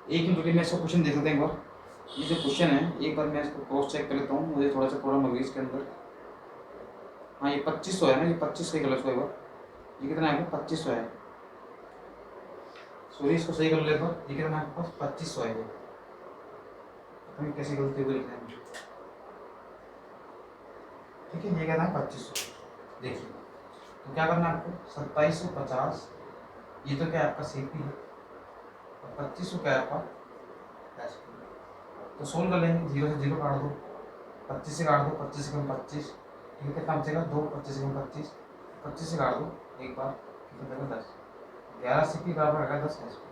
S1: एक मिनट रुकिए, मैं इसको क्वेश्चन देख लेते हैं एक बार। ये जो क्वेश्चन है एक बार मैं इसको क्रॉस चेक कर लेता हूँ, मुझे थोड़ा सा प्रॉब्लम लगी इसके अंदर। हाँ ये 2500 है ना, ये 25 सही गलत होगा, ये कितना है, 2500 है, सॉरी इसको सही कर लेता हूँ, ये कितना है आपके पास, 2500 है, ये पता नहीं कैसी गलती हुई लिखने में, ठीक है। ये कहना है 2500। देखिए तो क्या करना है आपको, 2750, ये तो क्या है आपका सीपी है, और 2500 क्या है आपका एसपी। तो सोल्व कर लेंगे, 0 से 0 काट दो, 25 से काट दो, 25 से कम 25, ठीक है, कितना बचेगा 2, 25 से कम 25, 25 से काट दो एक बार, कितना बचेगा 10, 11 सीपी बराबर आएगा 10 एसपी।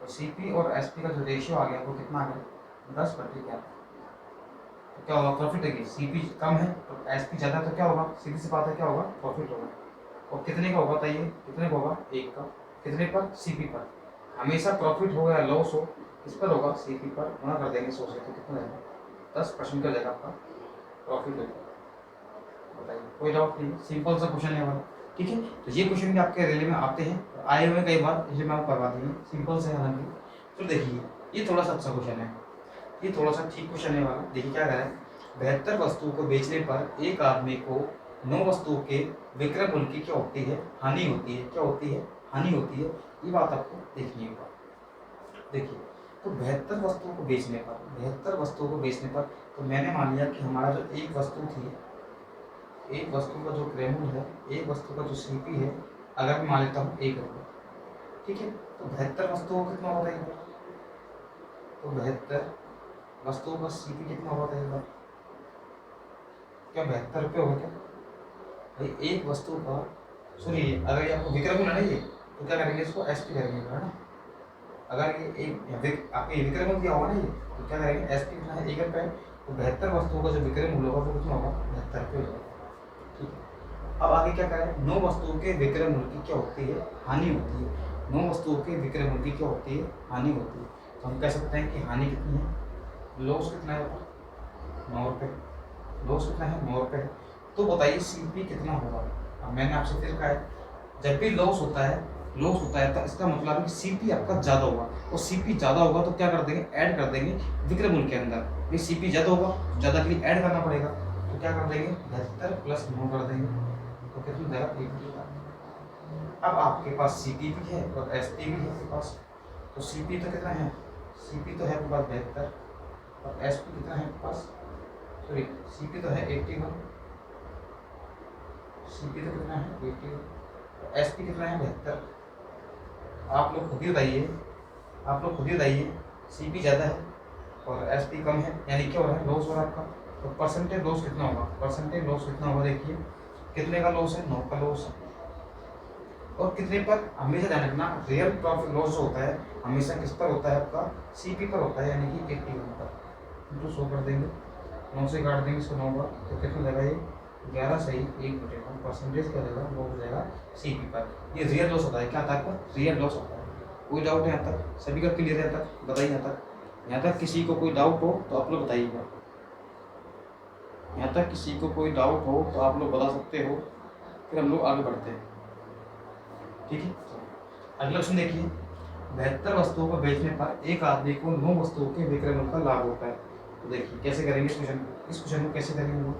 S1: तो सीपी और एसपी का जो रेशियो आ गया वो कितना आ गया, 10/11। तो क्या होगा, प्रॉफिट है, सीपी कम है तो एसपी ज़्यादा है, तो क्या होगा, सीधी सी बात है, क्या होगा, प्रॉफिट होगा। और कितने का होगा बताइए, कितने का होगा, 1 का, कितने पर, सीपी पर। हमेशा प्रॉफिट हो या लॉस हो, किस पर होगा, सीपी पर, गुणा कर देंगे 100 से, तो कितना रहेगा, 10% का जाएगा आपका प्रॉफिट होगा। बताइए, कोई डाउट नहीं, सिंपल सा क्वेश्चन है हमारा, ठीक है। तो ये क्वेश्चन भी आपके रेलवे में आते हैं, आए हुए कई बार, इसलिए मैं आपको करवा दी, सिंपल से हालांकि। तो देखिए ये थोड़ा सा अच्छा क्वेश्चन है, ये थोड़ा सा ठीक क्वेश्चन है वाला। देखिए क्या कह रहा है, 72 वस्तुओं को बेचने पर एक आदमी को 9 वस्तुओं के विक्रय मूल्य की क्या होती है, हानि होती है, क्या होती है, हानि होती है। ये बात आपको देखनी होगा। देखिए तो 72 वस्तुओं को बेचने पर, 72 वस्तुओं को बेचने पर, तो मैंने मान लिया कि हमारा जो एक वस्तु थी, एक वस्तु का जो क्रय मूल्य है, एक वस्तु का जो सीपी है, अगर मैं मान लेता हूँ 1 रुपये, ठीक है। तो 72 वस्तुओं का कितना होता है, तो 72 वस्तुओं का सीपी कितना होता है, क्या 72 रुपये होगा क्या भाई, एक वस्तु का। सुनिए, अगर ये आपको विक्रय मूल्य है ना, ये तो क्या करेंगे, इसको एसपी करेंगे, है ना। अगर ये एक आपके विक्रय मूल्य दिया होगा ना, ये तो क्या करेंगे, एसपी कितना है, 1 रुपये है, तो 72 वस्तुओं का जो विक्रय मूल्य होगा वो कितना होगा, 72 रुपये होगा, ठीक है। अब आगे क्या करें, 9 वस्तुओं के विक्रय मूल्य की क्या होती है, हानि होती है। 9 वस्तुओं के विक्रय मूल्य की क्या होती है, हानि होती है। तो हम कह सकते हैं कि हानि कितनी है, लॉस कितना है, 9 रुपये, लॉस कितना है, 9 रुपये है। तो बताइए सीपी कितना होगा। अब मैंने आपसे फिर कहा है, जब भी लॉस होता है, लॉस होता है तो इसका मतलब है कि सीपी आपका ज़्यादा होगा, और सीपी ज़्यादा होगा तो क्या कर देंगे, ऐड कर देंगे विक्रय मूल्य के अंदर। ये सीपी ज़्यादा होगा, ज़्यादा के लिए ऐड करना पड़ेगा, तो क्या कर देंगे, 72 + 9 कर देंगे, तो कितना जाएगा, 1। अब आपके पास सीपी भी है और एसपी भी है आपके पास, तो सीपी तो कितना है, सीपी तो है आपके पास 72, और एसपी कितना है आपके पास, सॉरी सीपी तो है 81, सीपी तो कितना है 81, तो एसपी कितना है 72। आप लोग खुद ही बताइए, आप लोग खुद ही बताइए, सीपी ज़्यादा है और एसपी कम है, यानी क्या हो रहा है, लॉस हो रहा है आपका। तो परसेंटेज लॉस कितना होगा, परसेंटेज लॉस कितना होगा, देखिए कितने का लॉस है, 9 का लॉस है। और कितने पर, हमेशा ध्यान रखना, रियल प्रॉफिट लॉस जो होता है हमेशा किस पर होता है, आपका सीपी पर होता है, यानी कि 81 पर। इंटू 100 कर देंगे, 9 से काट देंगे इसको 9 बार, तो कितना जाएगा ये 11 सही 1 बटेगा, परसेंटेज क्या जाएगा, वो हो जाएगा सीपी पर। ये रियल लॉस होता है, क्या आता है आपका, रियल लॉस होता है। कोई डाउट है यहाँ तक, सभी का क्लियर है यहाँ तक, बताइए यहाँ तक किसी को कोई डाउट हो तो आप लोग बताइएगा। यहाँ तक किसी को कोई डाउट हो तो आप लोग बता सकते हो, फिर हम लोग आगे बढ़ते हैं, ठीक है। अगला क्वेश्चन देखिए, 72 वस्तुओं को बेचने पर एक आदमी को 9 वस्तुओं के विक्रय मूल्य का लाभ होता है। तो देखिए कैसे करेंगे इस क्वेश्चन को कैसे करेंगे वो,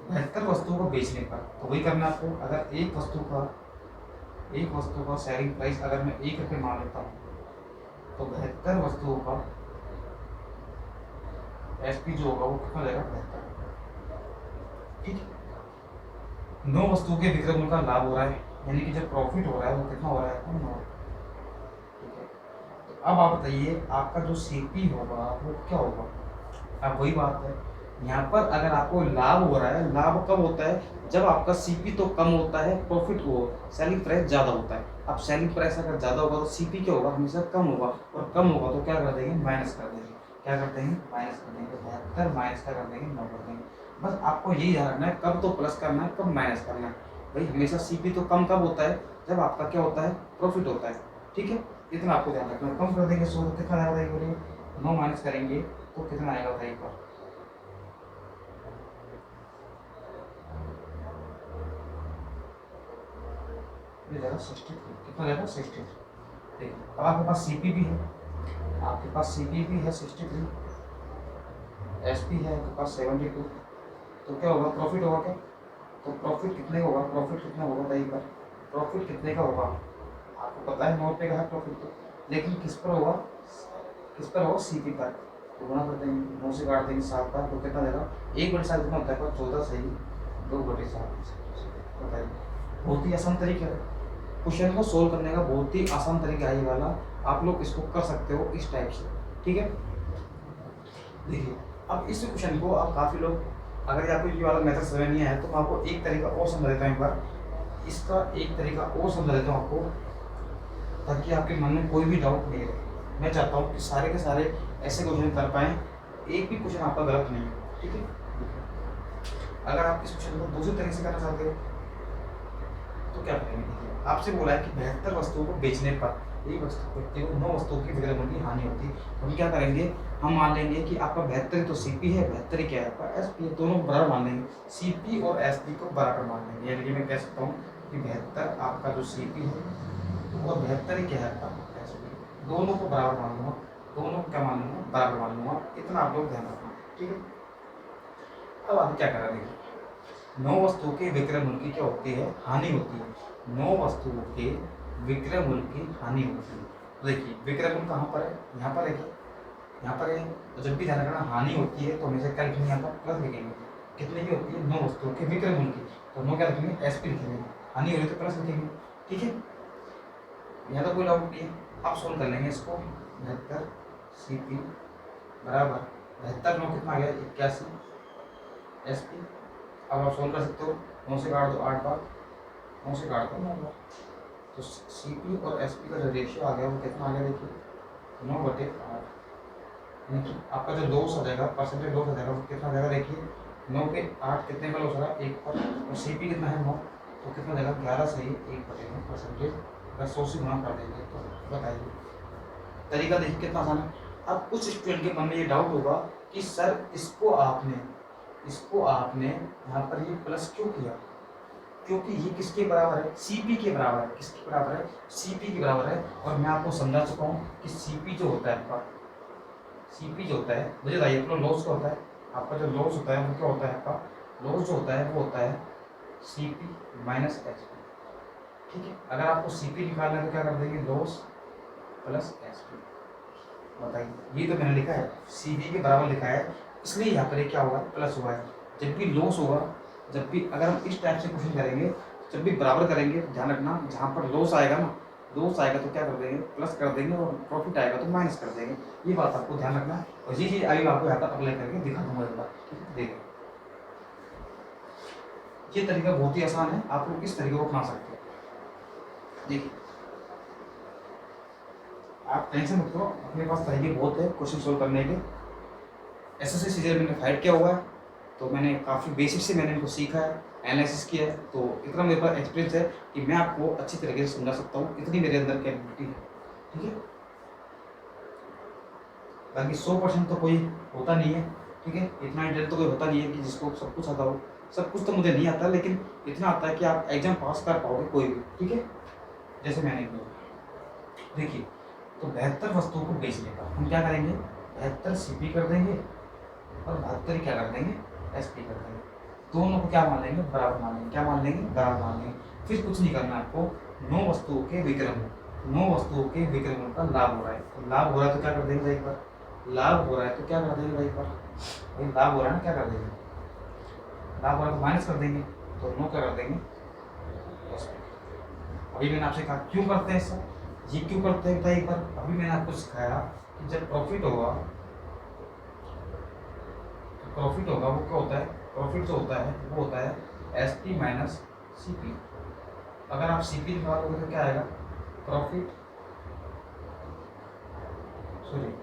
S1: 72 वस्तुओं को बेचने पर, तो वही करना आपको। अगर एक वस्तु का सेलिंग प्राइस अगर मैं 1 रुपये मान लेता हूँ, तो 72 वस्तुओं का एसपी जो होगा वो कितना जाएगा, 72, ठीक है। 9 वस्तुओं के विक्रय मूल्य का लाभ हो रहा है, यानी कि जो प्रॉफिट हो रहा है वो कितना हो रहा है, 9, ठीक है। तो अब आप बताइए आपका जो सीपी होगा वो क्या होगा। अब वही बात है, यहाँ पर अगर आपको लाभ हो रहा है, लाभ कब होता है, जब आपका सीपी तो कम होता है, प्रॉफिट वो सेलिंग प्राइस ज़्यादा होता है। अब सेलिंग प्राइस अगर ज़्यादा होगा तो सीपी क्या होगा, हमेशा कम होगा, और कम होगा तो क्या कर देंगे, माइनस कर देंगे। क्या कर देंगे, माइनस कर देंगे। 72 माइनस क्या कर देंगे, 9 कर देंगे। बस आपको यही ध्यान रखना है, कब तो प्लस करना है, कब माइनस करना है। भाई हमेशा सीपी तो कम कब होता है, जब आपका क्या होता है, प्रॉफिट होता है। ठीक है, इतना आपको ध्यान रखना है। कम कर देंगे 100 तो कितना आएगा, बोलिए 9 माइनस करेंगे तो कितना आएगा, बताइए पर जाएगा 63। कितना जाएगा, 63। देखिए अब आपके पास सीपी भी है, आपके पास सीपी भी है 63, एसपी है आपके पास 72। तो क्या होगा, प्रॉफिट होगा क्या, तो प्रॉफिट कितने का होगा, प्रॉफिट कितना होगा बताइए पर, प्रॉफिट कितने का होगा, आपको पता है 9 रुपये का है प्रॉफिट, तो लेकिन किस पर होगा, किस पर होगा, सीपी पर। तो गुणा कर देंगे, 9 से काट देंगे 7 पर, तो कितना देगा, 1/7 कितना होता है, 14 सही, 2/7। बताइए, बहुत ही आसान तरीका है क्वेश्चन को सोल्व करने का, बहुत ही आसान तरीका है ये वाला। आप लोग इसको कर सकते हो इस टाइप से। ठीक है, देखिए अब इस क्वेश्चन को अब काफ़ी लोग, अगर आपको ये वाला मेथड समझ नहीं आया तो मैं आपको एक तरीका और समझा देता हूँ एक बार, इसका एक तरीका और समझा देता हूँ आपको, ताकि आपके मन में कोई भी डाउट नहीं रहे। मैं चाहता हूँ कि सारे के सारे ऐसे क्वेश्चन कर पाएँ, एक भी क्वेश्चन आपका गलत नहीं है। ठीक है, अगर आप इस क्वेश्चन को दूसरे तरीके से करना चाहते हो तो क्या करेंगे, देखिए आपसे बोला है कि 72 वस्तुओं को बेचने पर एक वस्तु केवल 9 वस्तुओं की विक्रय मूल्य की हानि होती है। तो हम क्या करेंगे, हम मान लेंगे कि आपका 72 तो सीपी है, 72 क्या है आपका एसपी है, दोनों बराबर मान लेंगे, सीपी और एसपी को बराबर मान लेंगे। यानी कि मैं कह सकता हूँ कि 72 आपका जो सीपी है और 72 क्या है आपका एसपी, दोनों को बराबर मान लूँगा, दोनों को क्या मान लूँगा, बराबर मान लूँगा। इतना आप लोग ध्यान रखना। ठीक है, अब आगे क्या करें, देखिए 9 वस्तुओं के विक्रय मूल्य की क्या होती है, हानि होती है। 9 वस्तुओं के विक्रय मूल्य की हानि होती है। तो देखिए विक्रय मूल्य कहाँ पर है, यहाँ पर है, यहाँ पर है। तो जब भी ध्यान रखना हानि होती है तो हमेशा क्या लिखेंगे, यहाँ पर प्लस लिखेंगे। कितने की होती है, 9 वस्तुओं के विक्रय मूल्य की, तो हम क्या लिखेंगे, एसपी लिखेंगे। हानि हो रही तो प्लस लिखेंगे। ठीक है, यहाँ तो कोई डाउट नहीं है। आप सोल्व कर लेंगे इसको, 72 सीपी बराबर 72 9 कितना आ गया, 81 एसपी। अब आप सोल्व कर सकते हो, 9 से काट दो 8 बार, 9 से काट दो 9 बार, तो सीपी और एसपी का जो रेशियो आ गया वो कितना आ गया, देखिए 9/8। यानी आपका जो लॉस आ जाएगा, परसेंटेज लॉस आ जाएगा, वो कितना आ जाएगा, देखिए 9 के 8 कितने का लॉस आ रहा है, 1 पर, और सीपी कितना है 9, तो कितना जाएगा 11 सही 1/9 परसेंटेज। अगर 100 से गुणा कर देंगे तो बताइए, तरीका देखिए कितना आसान है। अब कुछ स्टूडेंट के मन में ये डाउट होगा कि सर इसको आपने यहाँ पर ये प्लस क्यों किया, क्योंकि ये किसके बराबर है, सीपी के बराबर है। किसके बराबर है, सीपी के बराबर है। और मैं आपको समझा चुका हूँ कि सीपी जो होता है आपका, सीपी जो होता है, मुझे बताइए अपना लॉस क्या होता है, आपका जो लॉस होता है वो क्या होता है, आपका लॉस जो होता है वो होता है सीपी माइनस एचपी। ठीक है, अगर आपको सीपी निकालना है तो क्या कर देंगे, लॉस प्लस एचपी। बताइए, ये तो मैंने लिखा है सीपी के बराबर लिखा है, इसलिए यहाँ पर क्या होगा, प्लस हुआ है। जब भी लॉस होगा, जब भी अगर हम इस टाइप से क्वेश्चन करेंगे, जब भी बराबर करेंगे, ध्यान रखना जहाँ पर लॉस आएगा ना, लॉस आएगा तो क्या कर देंगे, प्लस कर देंगे, और प्रॉफिट आएगा तो माइनस कर देंगे। ये बात आपको ध्यान रखना है, और ये चीज़ अभी आपको यहाँ पर अप्लाई करके दिखा दूंगा एक बार। देखिए ये तरीका बहुत ही आसान है, आप लोग इस तरीके को अपना सकते हो। देखिए आप टेंशन मत करो, अपने पास तरीके बहुत है क्वेश्चन सोल्व करने के। एसएससी सीरियल मैंने फाइट किया हुआ है, तो मैंने काफ़ी बेसिक से मैंने इनको सीखा है, एनालिसिस किया है, तो इतना मेरे पास एक्सपीरियंस है कि मैं आपको अच्छी तरीके से समझा सकता हूँ, इतनी मेरे अंदर कैपेबिलिटी है। ठीक है, बाकी 100% तो कोई होता नहीं है। ठीक है, इतना इंटेलिजेंट तो कोई होता नहीं है कि जिसको सब कुछ आता हो। सब कुछ तो मुझे नहीं आता, लेकिन इतना आता है कि आप एग्जाम पास कर पाओगे कोई भी। ठीक है, जैसे मैंने किया। देखिए तो 72 वस्तुओं को बेचने का हम क्या करेंगे, 72 सीपी कर देंगे और 72 क्या कर देंगे, एसपी कर देंगे। दोनों को क्या मान लेंगे, बराबर मान लेंगे। क्या मान लेंगे, बराबर मान लेंगे। फिर कुछ नहीं करना आपको, 9 वस्तुओं के विक्रय मूल्य, 9 वस्तुओं के विक्रय मूल्य का लाभ हो रहा है, तो लाभ हो रहा है तो क्या कर देंगे एक बार, लाभ हो रहा है तो क्या कर देंगे एक बार, भाई लाभ हो रहा है ना, क्या कर देंगे, लाभ हो रहा है तो माइनस कर देंगे, तो 9 क्या कर देंगे, अभी मैंने आपसे कहा क्यों करते हैं ऐसा, ये क्यों करते हैं बताइए एक बार। अभी मैंने आपको सिखाया कि जब प्रॉफिट होगा प्रॉफिट होगा वो क्या होता है, प्रॉफिट जो होता है वो होता है S P minus C P. अगर आप सी पी निकालोगे तो क्या आएगा, प्रॉफिट सॉरी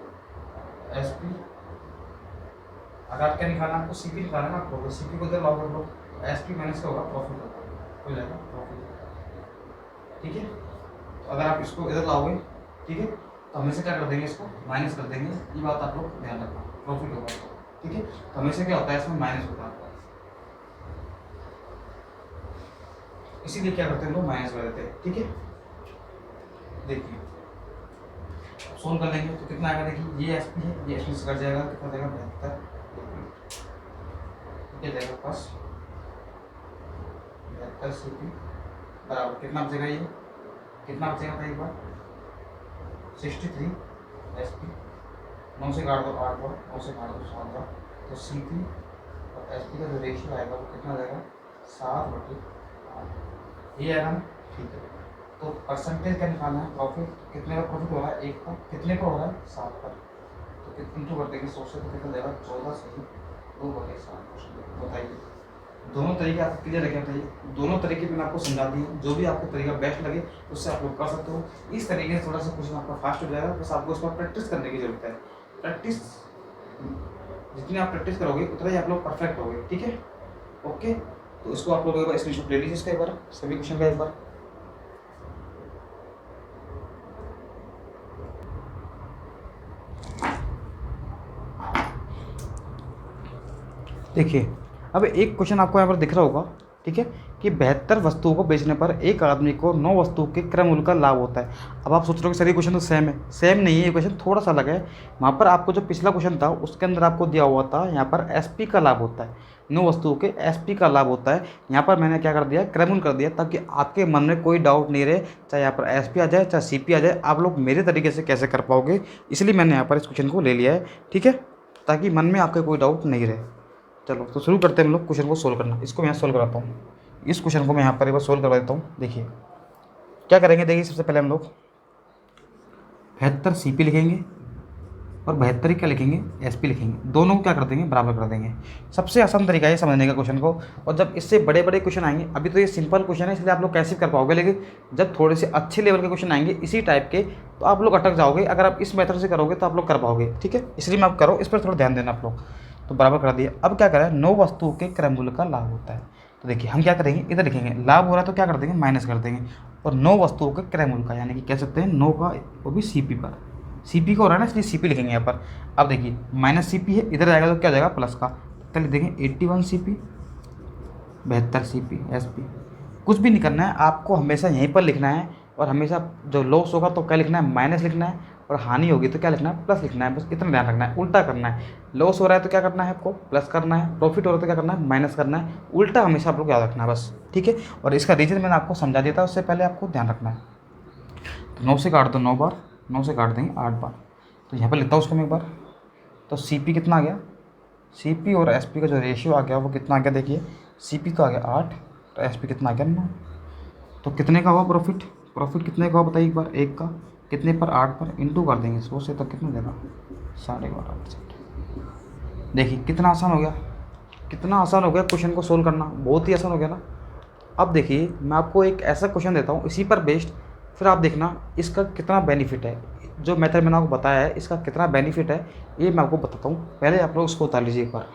S1: एस पी। अगर आप क्या निकालना है आपको, सी पी निकालना है आपको, सी पी को इधर लाओ कर लो, एस पी माइनस क्या होगा, प्रॉफिट होगा, हो जाएगा प्रॉफिट। ठीक है, तो अगर आप इसको इधर लाओगे, ठीक है, तो हमेशा क्या कर देंगे, इसको माइनस कर देंगे। ये बात आप लोग ध्यान रखना, प्रॉफिट होगा। ठीक है, तो हमेशा क्या होता है इसमें माइनस होता है, इसीलिए क्या करते हैं लोग, माइनस कर देते हैं। ठीक है, देखिए सोल्व कर लेंगे तो कितना आएगा, देखिए ये एस पी है, ये एस पी से कट जाएगा, कितना देगा 72, क्या जाएगा पास 72 सी पी बराबर कितना बचेगा, ये कितना बचेगा था एक बार 63 एस पी। 9 से काट दो 8 बार, 9 से काट दो 7 बार, तो सी पी और एस पी का जो रेशियो आएगा वो कितना जाएगा 7/8, ये आएगा ना। ठीक है, तो परसेंटेज क्या निकालना है, प्रॉफिट कितने का प्रॉफिट हो रहा है, एक का कितने पर हो रहा है 7 पर, तो कितने इंटू कर देंगे 100 से, तो कितना जाएगा 14 से 2/7। बताइए, दोनों तरीके आपको क्लियर लगे बताइए, दोनों तरीके मैंने आपको समझा दिए, जो भी आपको तरीका बेस्ट लगे उससे आप लोग कर सकते हो। इस तरीके से थोड़ा सा क्वेश्चन आपका फास्ट हो जाएगा, बस आपको उसका प्रैक्टिस करने की जरूरत है। प्रैक्टिस जितनी आप प्रैक्टिस करोगे उतना ही आप लोग परफेक्ट होगे। ठीक है, ओके, तो इसको आप लोग एक बार स्क्रीनशॉट ले लीजिए इसका एक बार, सभी क्वेश्चन का एक बार। देखिए, अब एक क्वेश्चन आपको यहाँ पर दिख रहा होगा, ठीक है, कि 72 वस्तुओं को बेचने पर एक आदमी को 9 वस्तुओं के क्रय मूल्य का लाभ होता है। अब आप सोच रहे हो कि सर ये क्वेश्चन तो सेम है, सेम नहीं है, ये क्वेश्चन थोड़ा सा अलग है। वहाँ पर आपको जो पिछला क्वेश्चन था उसके अंदर आपको दिया हुआ था यहाँ पर एसपी का लाभ होता है, 9 वस्तुओं के एसपी का लाभ होता है। यहाँ पर मैंने क्या कर दिया, क्रय मूल्य कर दिया, ताकि आपके मन में कोई डाउट नहीं रहे, चाहे यहाँ पर एसपी आ जाए चाहे सीपी आ जाए, आप लोग मेरे तरीके से कैसे कर पाओगे, इसलिए मैंने यहाँ पर इस क्वेश्चन को ले लिया है। ठीक है, ताकि मन में आपके कोई डाउट नहीं रहे। चलो तो शुरू करते हैं हम लोग क्वेश्चन को सोल्व करना। इसको मैं सोल्व कराता हूँ, इस क्वेश्चन को मैं यहाँ पर एक बार सोल्व करवा देता हूँ। देखिए क्या करेंगे, देखिए सबसे पहले हम लोग 72 सी पी लिखेंगे और 72 क्या लिखेंगे, एस पी लिखेंगे, दोनों को क्या कर देंगे, बराबर कर देंगे। सबसे आसान तरीका है समझने का क्वेश्चन को। और जब इससे बड़े बड़े क्वेश्चन आएंगे, अभी तो ये सिंपल क्वेश्चन है इसलिए आप लोग कैसे कर पाओगे, लेकिन जब थोड़े से अच्छे लेवल के क्वेश्चन आएंगे इसी टाइप के, तो आप लोग अटक जाओगे। अगर आप इस मेथड से करोगे तो आप लोग कर पाओगे। ठीक है, इसलिए मैं आप करो, इस पर थोड़ा ध्यान देना आप लोग। तो बराबर कर दिया। अब क्या करें, 9 वस्तुओं के क्रय मूल्य का लाभ होता है। तो देखिए हम क्या करेंगे, इधर लिखेंगे लाभ हो रहा है तो क्या कर देंगे, माइनस कर देंगे, और 9 वस्तुओं के क्रय मूल्य का, यानी कि कह सकते हैं 9 का, वो भी सी पी पर, सी पी का हो रहा है ना इसलिए सी पी लिखेंगे यहाँ पर। अब देखिए माइनस सी पी है, इधर जाएगा तो क्या जाएगा प्लस का, तो लिख देंगे 81 C P 72 C P S P. कुछ भी नहीं करना है आपको, हमेशा यहीं पर लिखना है, और हमेशा जो लॉस होगा तो क्या लिखना है, माइनस लिखना है, और हानि होगी तो क्या लिखना है, प्लस लिखना है। बस इतना ध्यान रखना है, उल्टा करना है। लॉस हो रहा है तो क्या करना है आपको, प्लस करना है, प्रॉफिट हो रहा है तो क्या करना है, माइनस करना है। उल्टा हमेशा आप लोग याद रखना है बस। ठीक है, और इसका रीजन मैंने आपको समझा दिया था, उससे पहले आपको ध्यान रखना है। तो 9 से काट दो 9 बार, 9 से काट देंगे 8 बार, तो यहाँ पर लिखता हूँ उसको मैं एक बार। तो सी पी कितना आ गया, सी पी और एस पी का जो रेशियो आ गया वो कितना आ गया, देखिए सी पी तो आ गया 8, तो एस पी कितना आ गया 9। तो कितने का हुआ प्रॉफिट, प्रॉफिट कितने का हुआ बताइए एक बार, एक का कितने पर, 8 पर, इंटू कर देंगे 100 से, तो कितना देगा 12.5%। देखिए कितना आसान हो गया, कितना आसान हो गया क्वेश्चन को सोल्व करना, बहुत ही आसान हो गया ना। अब देखिए मैं आपको एक ऐसा क्वेश्चन देता हूँ इसी पर बेस्ड, फिर आप देखना इसका कितना बेनिफिट है। जो मेथड मैंने आपको बताया है इसका कितना बेनिफिट है ये मैं आपको बताता हूँ। पहले आप लोग उसको उतार लीजिए एक बार।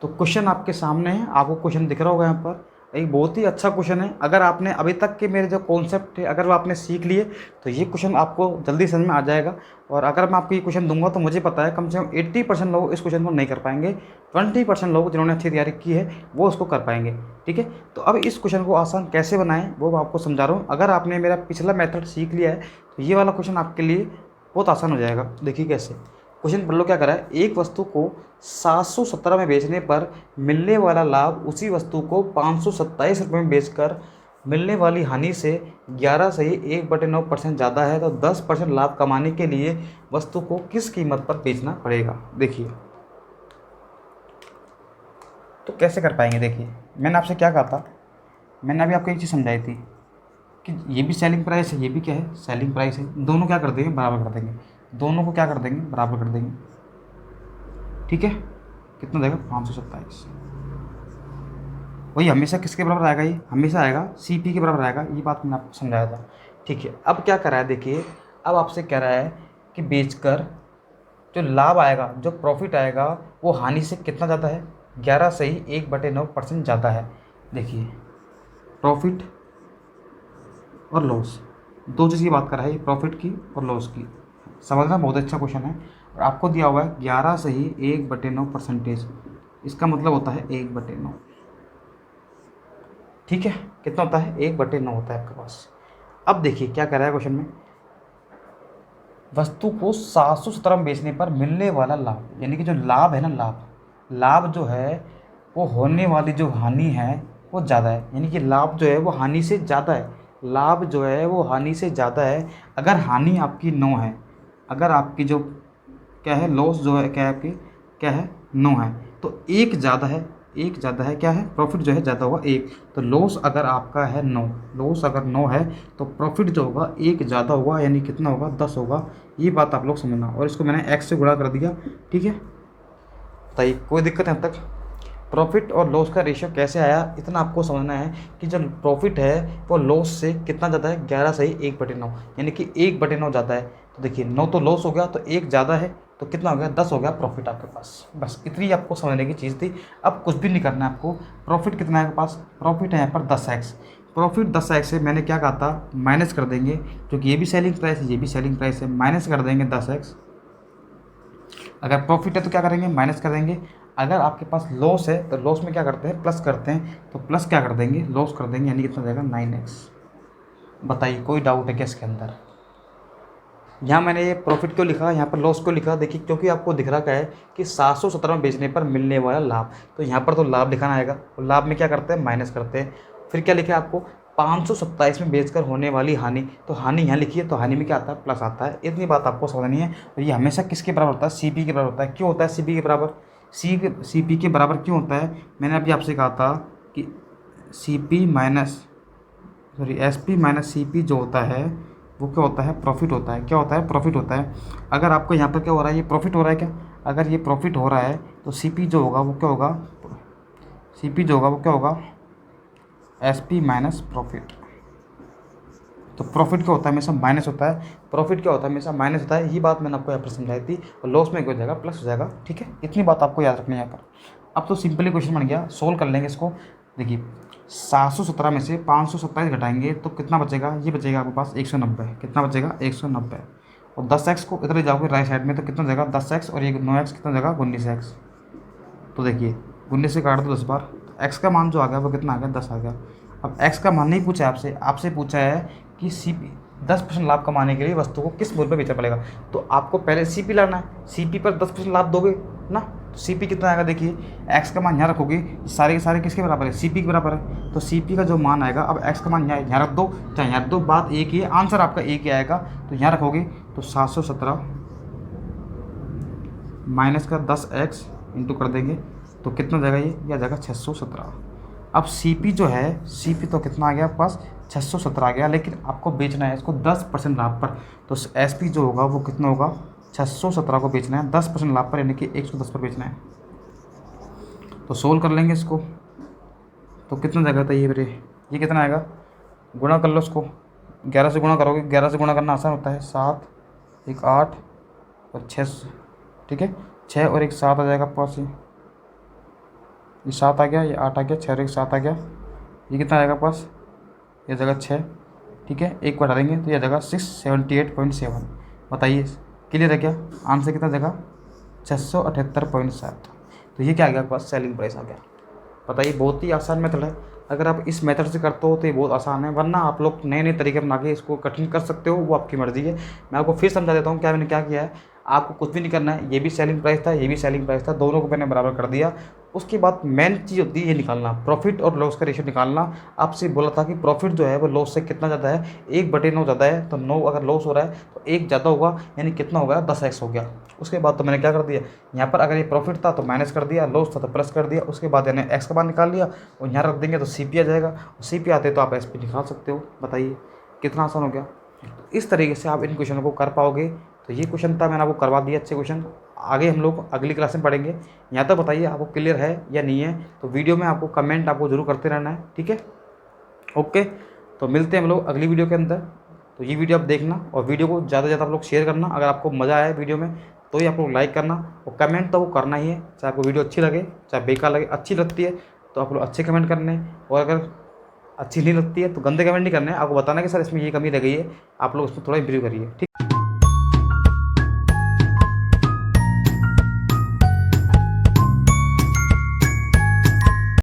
S1: तो क्वेश्चन आपके सामने है, आपको क्वेश्चन दिख रहा होगा यहाँ पर। एक बहुत ही अच्छा क्वेश्चन है। अगर आपने अभी तक के मेरे जो कॉन्सेप्ट है अगर वो आपने सीख लिए तो ये क्वेश्चन आपको जल्दी समझ में आ जाएगा। और अगर मैं आपको ये क्वेश्चन दूंगा तो मुझे पता है कम से कम 80% लोग इस क्वेश्चन को नहीं कर पाएंगे, 20% लोग जिन्होंने अच्छी तैयारी की है वो उसको कर पाएंगे। ठीक है, तो अब इस क्वेश्चन को आसान कैसे बनाएं वो मैं आपको समझा रहा हूँ। अगर आपने मेरा पिछला मेथड सीख लिया है तो ये वाला क्वेश्चन आपके लिए बहुत आसान हो जाएगा। देखिए कैसे, क्वेश्चन पढ़ लो क्या करा है, एक वस्तु को 717 में बेचने पर मिलने वाला लाभ उसी वस्तु को 527 रुपये में बेचकर मिलने वाली हानि से 11 से 1/9% ज़्यादा है, तो 10% लाभ कमाने के लिए वस्तु को किस कीमत पर बेचना पड़ेगा। देखिए तो कैसे कर पाएंगे। देखिए मैंने आपसे क्या कहा था, मैंने अभी आपको एक चीज़ समझाई थी कि ये भी सेलिंग प्राइस है, ये भी क्या है सेलिंग प्राइस है, दोनों क्या कर देंगे बराबर कर देंगे। दोनों को क्या कर देंगे, बराबर कर देंगे। ठीक है, कितना देगा 527। वही हमेशा किसके बराबर आएगा, ये हमेशा आएगा CP के बराबर आएगा, ये बात मैंने आपको समझाया था। ठीक है, अब क्या कर रहा है देखिए, अब आपसे कह रहा है कि बेचकर जो लाभ आएगा, जो प्रॉफिट आएगा, वो हानि से कितना ज़्यादा है, 11 से ही 1/9% ज़्यादा है। देखिए प्रॉफिट और लॉस, दो चीज़ की बात कर रहा है ये, प्रॉफिट की और लॉस की। समझना, बहुत अच्छा क्वेश्चन है। और आपको दिया हुआ है 11 से ही 1/9%, इसका मतलब होता है 1/9। ठीक है, कितना होता है, 1/9 होता है आपके पास। अब देखिए क्या कह रहा है क्वेश्चन में, वस्तु को 717 में बेचने पर मिलने वाला लाभ, यानी कि जो लाभ है ना, लाभ जो है वो होने वाली जो हानि है वो ज़्यादा है, यानी कि लाभ जो है वो हानि से ज़्यादा है। लाभ जो है वो हानि से ज़्यादा है। अगर हानि आपकी 9 है, अगर आपकी जो क्या है, लॉस जो है क्या है आपकी, क्या है 9 है, तो एक ज़्यादा है, एक ज़्यादा है, क्या है, प्रॉफिट जो है ज़्यादा होगा एक। तो लॉस अगर आपका है 9, लॉस अगर 9 है तो प्रॉफिट जो होगा एक ज़्यादा होगा, यानी कितना होगा, 10 होगा। ये बात आप लोग समझना, और इसको मैंने x से गुणा कर दिया। ठीक है, बताइए कोई दिक्कत है अब तक। प्रॉफिट और लॉस का रेशियो कैसे आया, इतना आपको समझना है कि जो प्रॉफिट है वो लॉस से कितना ज़्यादा है, 11 से ही 1/9, यानी कि 1/9 ज़्यादा है। तो देखिए 9 तो लॉस हो गया, तो एक ज़्यादा है, तो कितना हो गया, 10 हो गया प्रॉफिट आपके पास। बस इतनी आपको समझने की चीज़ थी। अब कुछ भी नहीं करना है आपको। प्रॉफिट कितना है आपके पास, प्रॉफिट है यहाँ पर 10x। प्रॉफिट 10x से मैंने क्या कहा था, माइनस कर देंगे, क्योंकि ये भी सेलिंग प्राइस है, ये भी सेलिंग प्राइस है, माइनस कर देंगे 10x। अगर प्रॉफिट है तो क्या करेंगे, माइनस कर देंगे। अगर आपके पास लॉस है तो लॉस में क्या करते हैं, प्लस करते हैं, तो प्लस क्या कर देंगे, लॉस कर देंगे, यानी कितना जाएगा 9x। बताइए कोई डाउट है क्या इसके अंदर। यहाँ मैंने ये प्रॉफिट क्यों लिखा, यहाँ पर लॉस क्यों लिखा, देखिए क्योंकि आपको दिख रहा क्या है कि 717 में बेचने पर मिलने वाला लाभ, तो यहाँ पर तो लाभ लिखाना आएगा, और लाभ में क्या करते हैं, माइनस करते हैं। फिर क्या लिखा है आपको, 527 में बेचकर होने वाली हानि, तो हानि यहाँ लिखी है, तो हानि में क्या आता है, प्लस आता है। इतनी बात आपको समझनी है। और ये हमेशा किसके बराबर होता है, CP के बराबर होता है। क्यों होता है CP के बराबर, CP के बराबर क्यों होता है, मैंने अभी आपसे कहा था कि SP माइनस CP जो होता है वो क्या होता है, प्रॉफिट होता है। क्या होता है, प्रॉफिट होता है। अगर आपको यहाँ पर क्या हो रहा है, ये प्रॉफिट हो रहा है क्या, अगर ये प्रॉफिट हो रहा है तो CP जो होगा वो क्या होगा, CP जो होगा वो क्या होगा, SP माइनस प्रॉफिट। तो प्रॉफिट क्या होता है, हमेशा माइनस होता है। प्रॉफिट क्या होता है, हमेशा माइनस होता है। ये बात मैंने आपको यहाँ पर समझाई थी। और लॉस में क्या हो जाएगा, प्लस हो जाएगा। ठीक है, इतनी बात आपको याद रखनी है यहाँ पर। अब तो सिंपली क्वेश्चन बन गया, सोल्व कर लेंगे इसको। देखिए 717 में से 527 घटाएंगे तो कितना बचेगा, ये बचेगा आपके पास 190। कितना बचेगा, 190। और 10x को इधर ले जाओगे राइट साइड में तो कितना जाएगा 10x, और ये 9x कितना जाएगा 19x। तो देखिए 19 से काट दो 10 बार, x का मान जो आ गया वो कितना आ गया, 10 आ गया। अब x का मान नहीं पूछा आपसे, आपसे पूछा है कि CP 10% लाभ कमाने के लिए वस्तु को किस मूल्य पर बेचना पड़ेगा। तो आपको पहले CP लाना है, CP पर 10% लाभ दोगे ना, तो CP कितना आएगा, देखिए x का मान यहाँ रखोगे, सारे के सारे किसके बराबर है, CP के बराबर है। तो CP का जो मान आएगा, अब x का मान यहाँ रख दो, चाहे यहाँ रख दो, बात एक ही है, आंसर आपका एक ही आएगा। तो यहाँ रखोगे तो 717 माइनस का 10x इंटू कर देंगे तो कितना जाएगा, ये आ जाएगा 617। अब CP जो है, CP तो कितना आ गया आपके पास, 617 आ गया, लेकिन आपको बेचना है इसको 10% लाभ पर। तो SP जो होगा वो कितना होगा, 617 को बेचना है 10% लाभ पर, यानी कि 110 पर बेचना है। तो सोल्व कर लेंगे इसको, तो कितना जाएगा था ये कितना आएगा, गुणा कर लो इसको, 11 से गुणा करोगे, 11 से गुणा करना आसान होता है, 7 1 8 और 6। ठीक है, 6 और 1 7 आ जाएगा आपके पास, ये 7 आ गया, ये 8 आ गया, 6 और 1 7 आ गया, ये कितना आएगा पास, ये जगह 6। ठीक है, एक को हटा देंगे तो ये जगह 678.7। बताइए क्लियर है क्या, आंसर कितना जगह 678.7। तो ये क्या आ गया आपके पास, सेलिंग प्राइस आ गया। बताइए बहुत ही आसान मेथड है। अगर आप इस मेथड से करते हो तो ये बहुत आसान है, वरना आप लोग नए नए तरीके बना के इसको कठिन कर सकते हो, वो आपकी मर्ज़ी है। मैं आपको फिर समझा देता हूँ क्या मैंने क्या किया है। आपको कुछ भी नहीं करना है, ये भी सेलिंग प्राइस था, ये भी सेलिंग प्राइस था, दोनों को मैंने बराबर कर दिया। उसके बाद मेन चीज़ होती है ये निकालना, प्रॉफिट और लॉस का रेशियो निकालना। आपसे बोला था कि प्रॉफिट जो है वो लॉस से कितना ज़्यादा है, 1/9 ज़्यादा है। तो 9 अगर लॉस हो रहा है तो 1 ज़्यादा होगा, यानी कितना हो गया, 10x हो गया। उसके बाद तो मैंने क्या कर दिया, यहाँ पर अगर ये प्रॉफिट था तो माइनस कर दिया, लॉस था तो प्लस कर दिया। उसके बाद यानी x का मान निकाल लिया और यहाँ रख देंगे तो CP आ जाएगा, और CP आते तो आप SP निकाल सकते हो। बताइए कितना आसान हो गया। इस तरीके से आप इन क्वेश्चनों को कर पाओगे। तो ये क्वेश्चन था, मैंने आपको करवा दिया अच्छे क्वेश्चन। आगे हम लोग अगली क्लास में पढ़ेंगे। यहाँ तक बताइए आपको क्लियर है या नहीं है, तो वीडियो में आपको कमेंट आपको जरूर करते रहना है, ठीक है। ओके, तो मिलते हैं हम लोग अगली वीडियो के अंदर। तो ये वीडियो आप देखना और वीडियो को ज़्यादा से ज़्यादा आप लोग शेयर करना। अगर आपको मज़ा आया वीडियो में तो ही आप लोग लाइक करना, और कमेंट तो वो करना ही है, चाहे आपको वीडियो अच्छी लगे चाहे बेकार लगे। अच्छी लगती है तो आप लोग अच्छे कमेंट करने, और अगर अच्छी नहीं लगती है तो गंदे कमेंट नहीं करने, आपको बताना कि सर इसमें ये कमी रह गई है, आप लोग उसमें थोड़ा इम्प्रूव करिए, ठीक।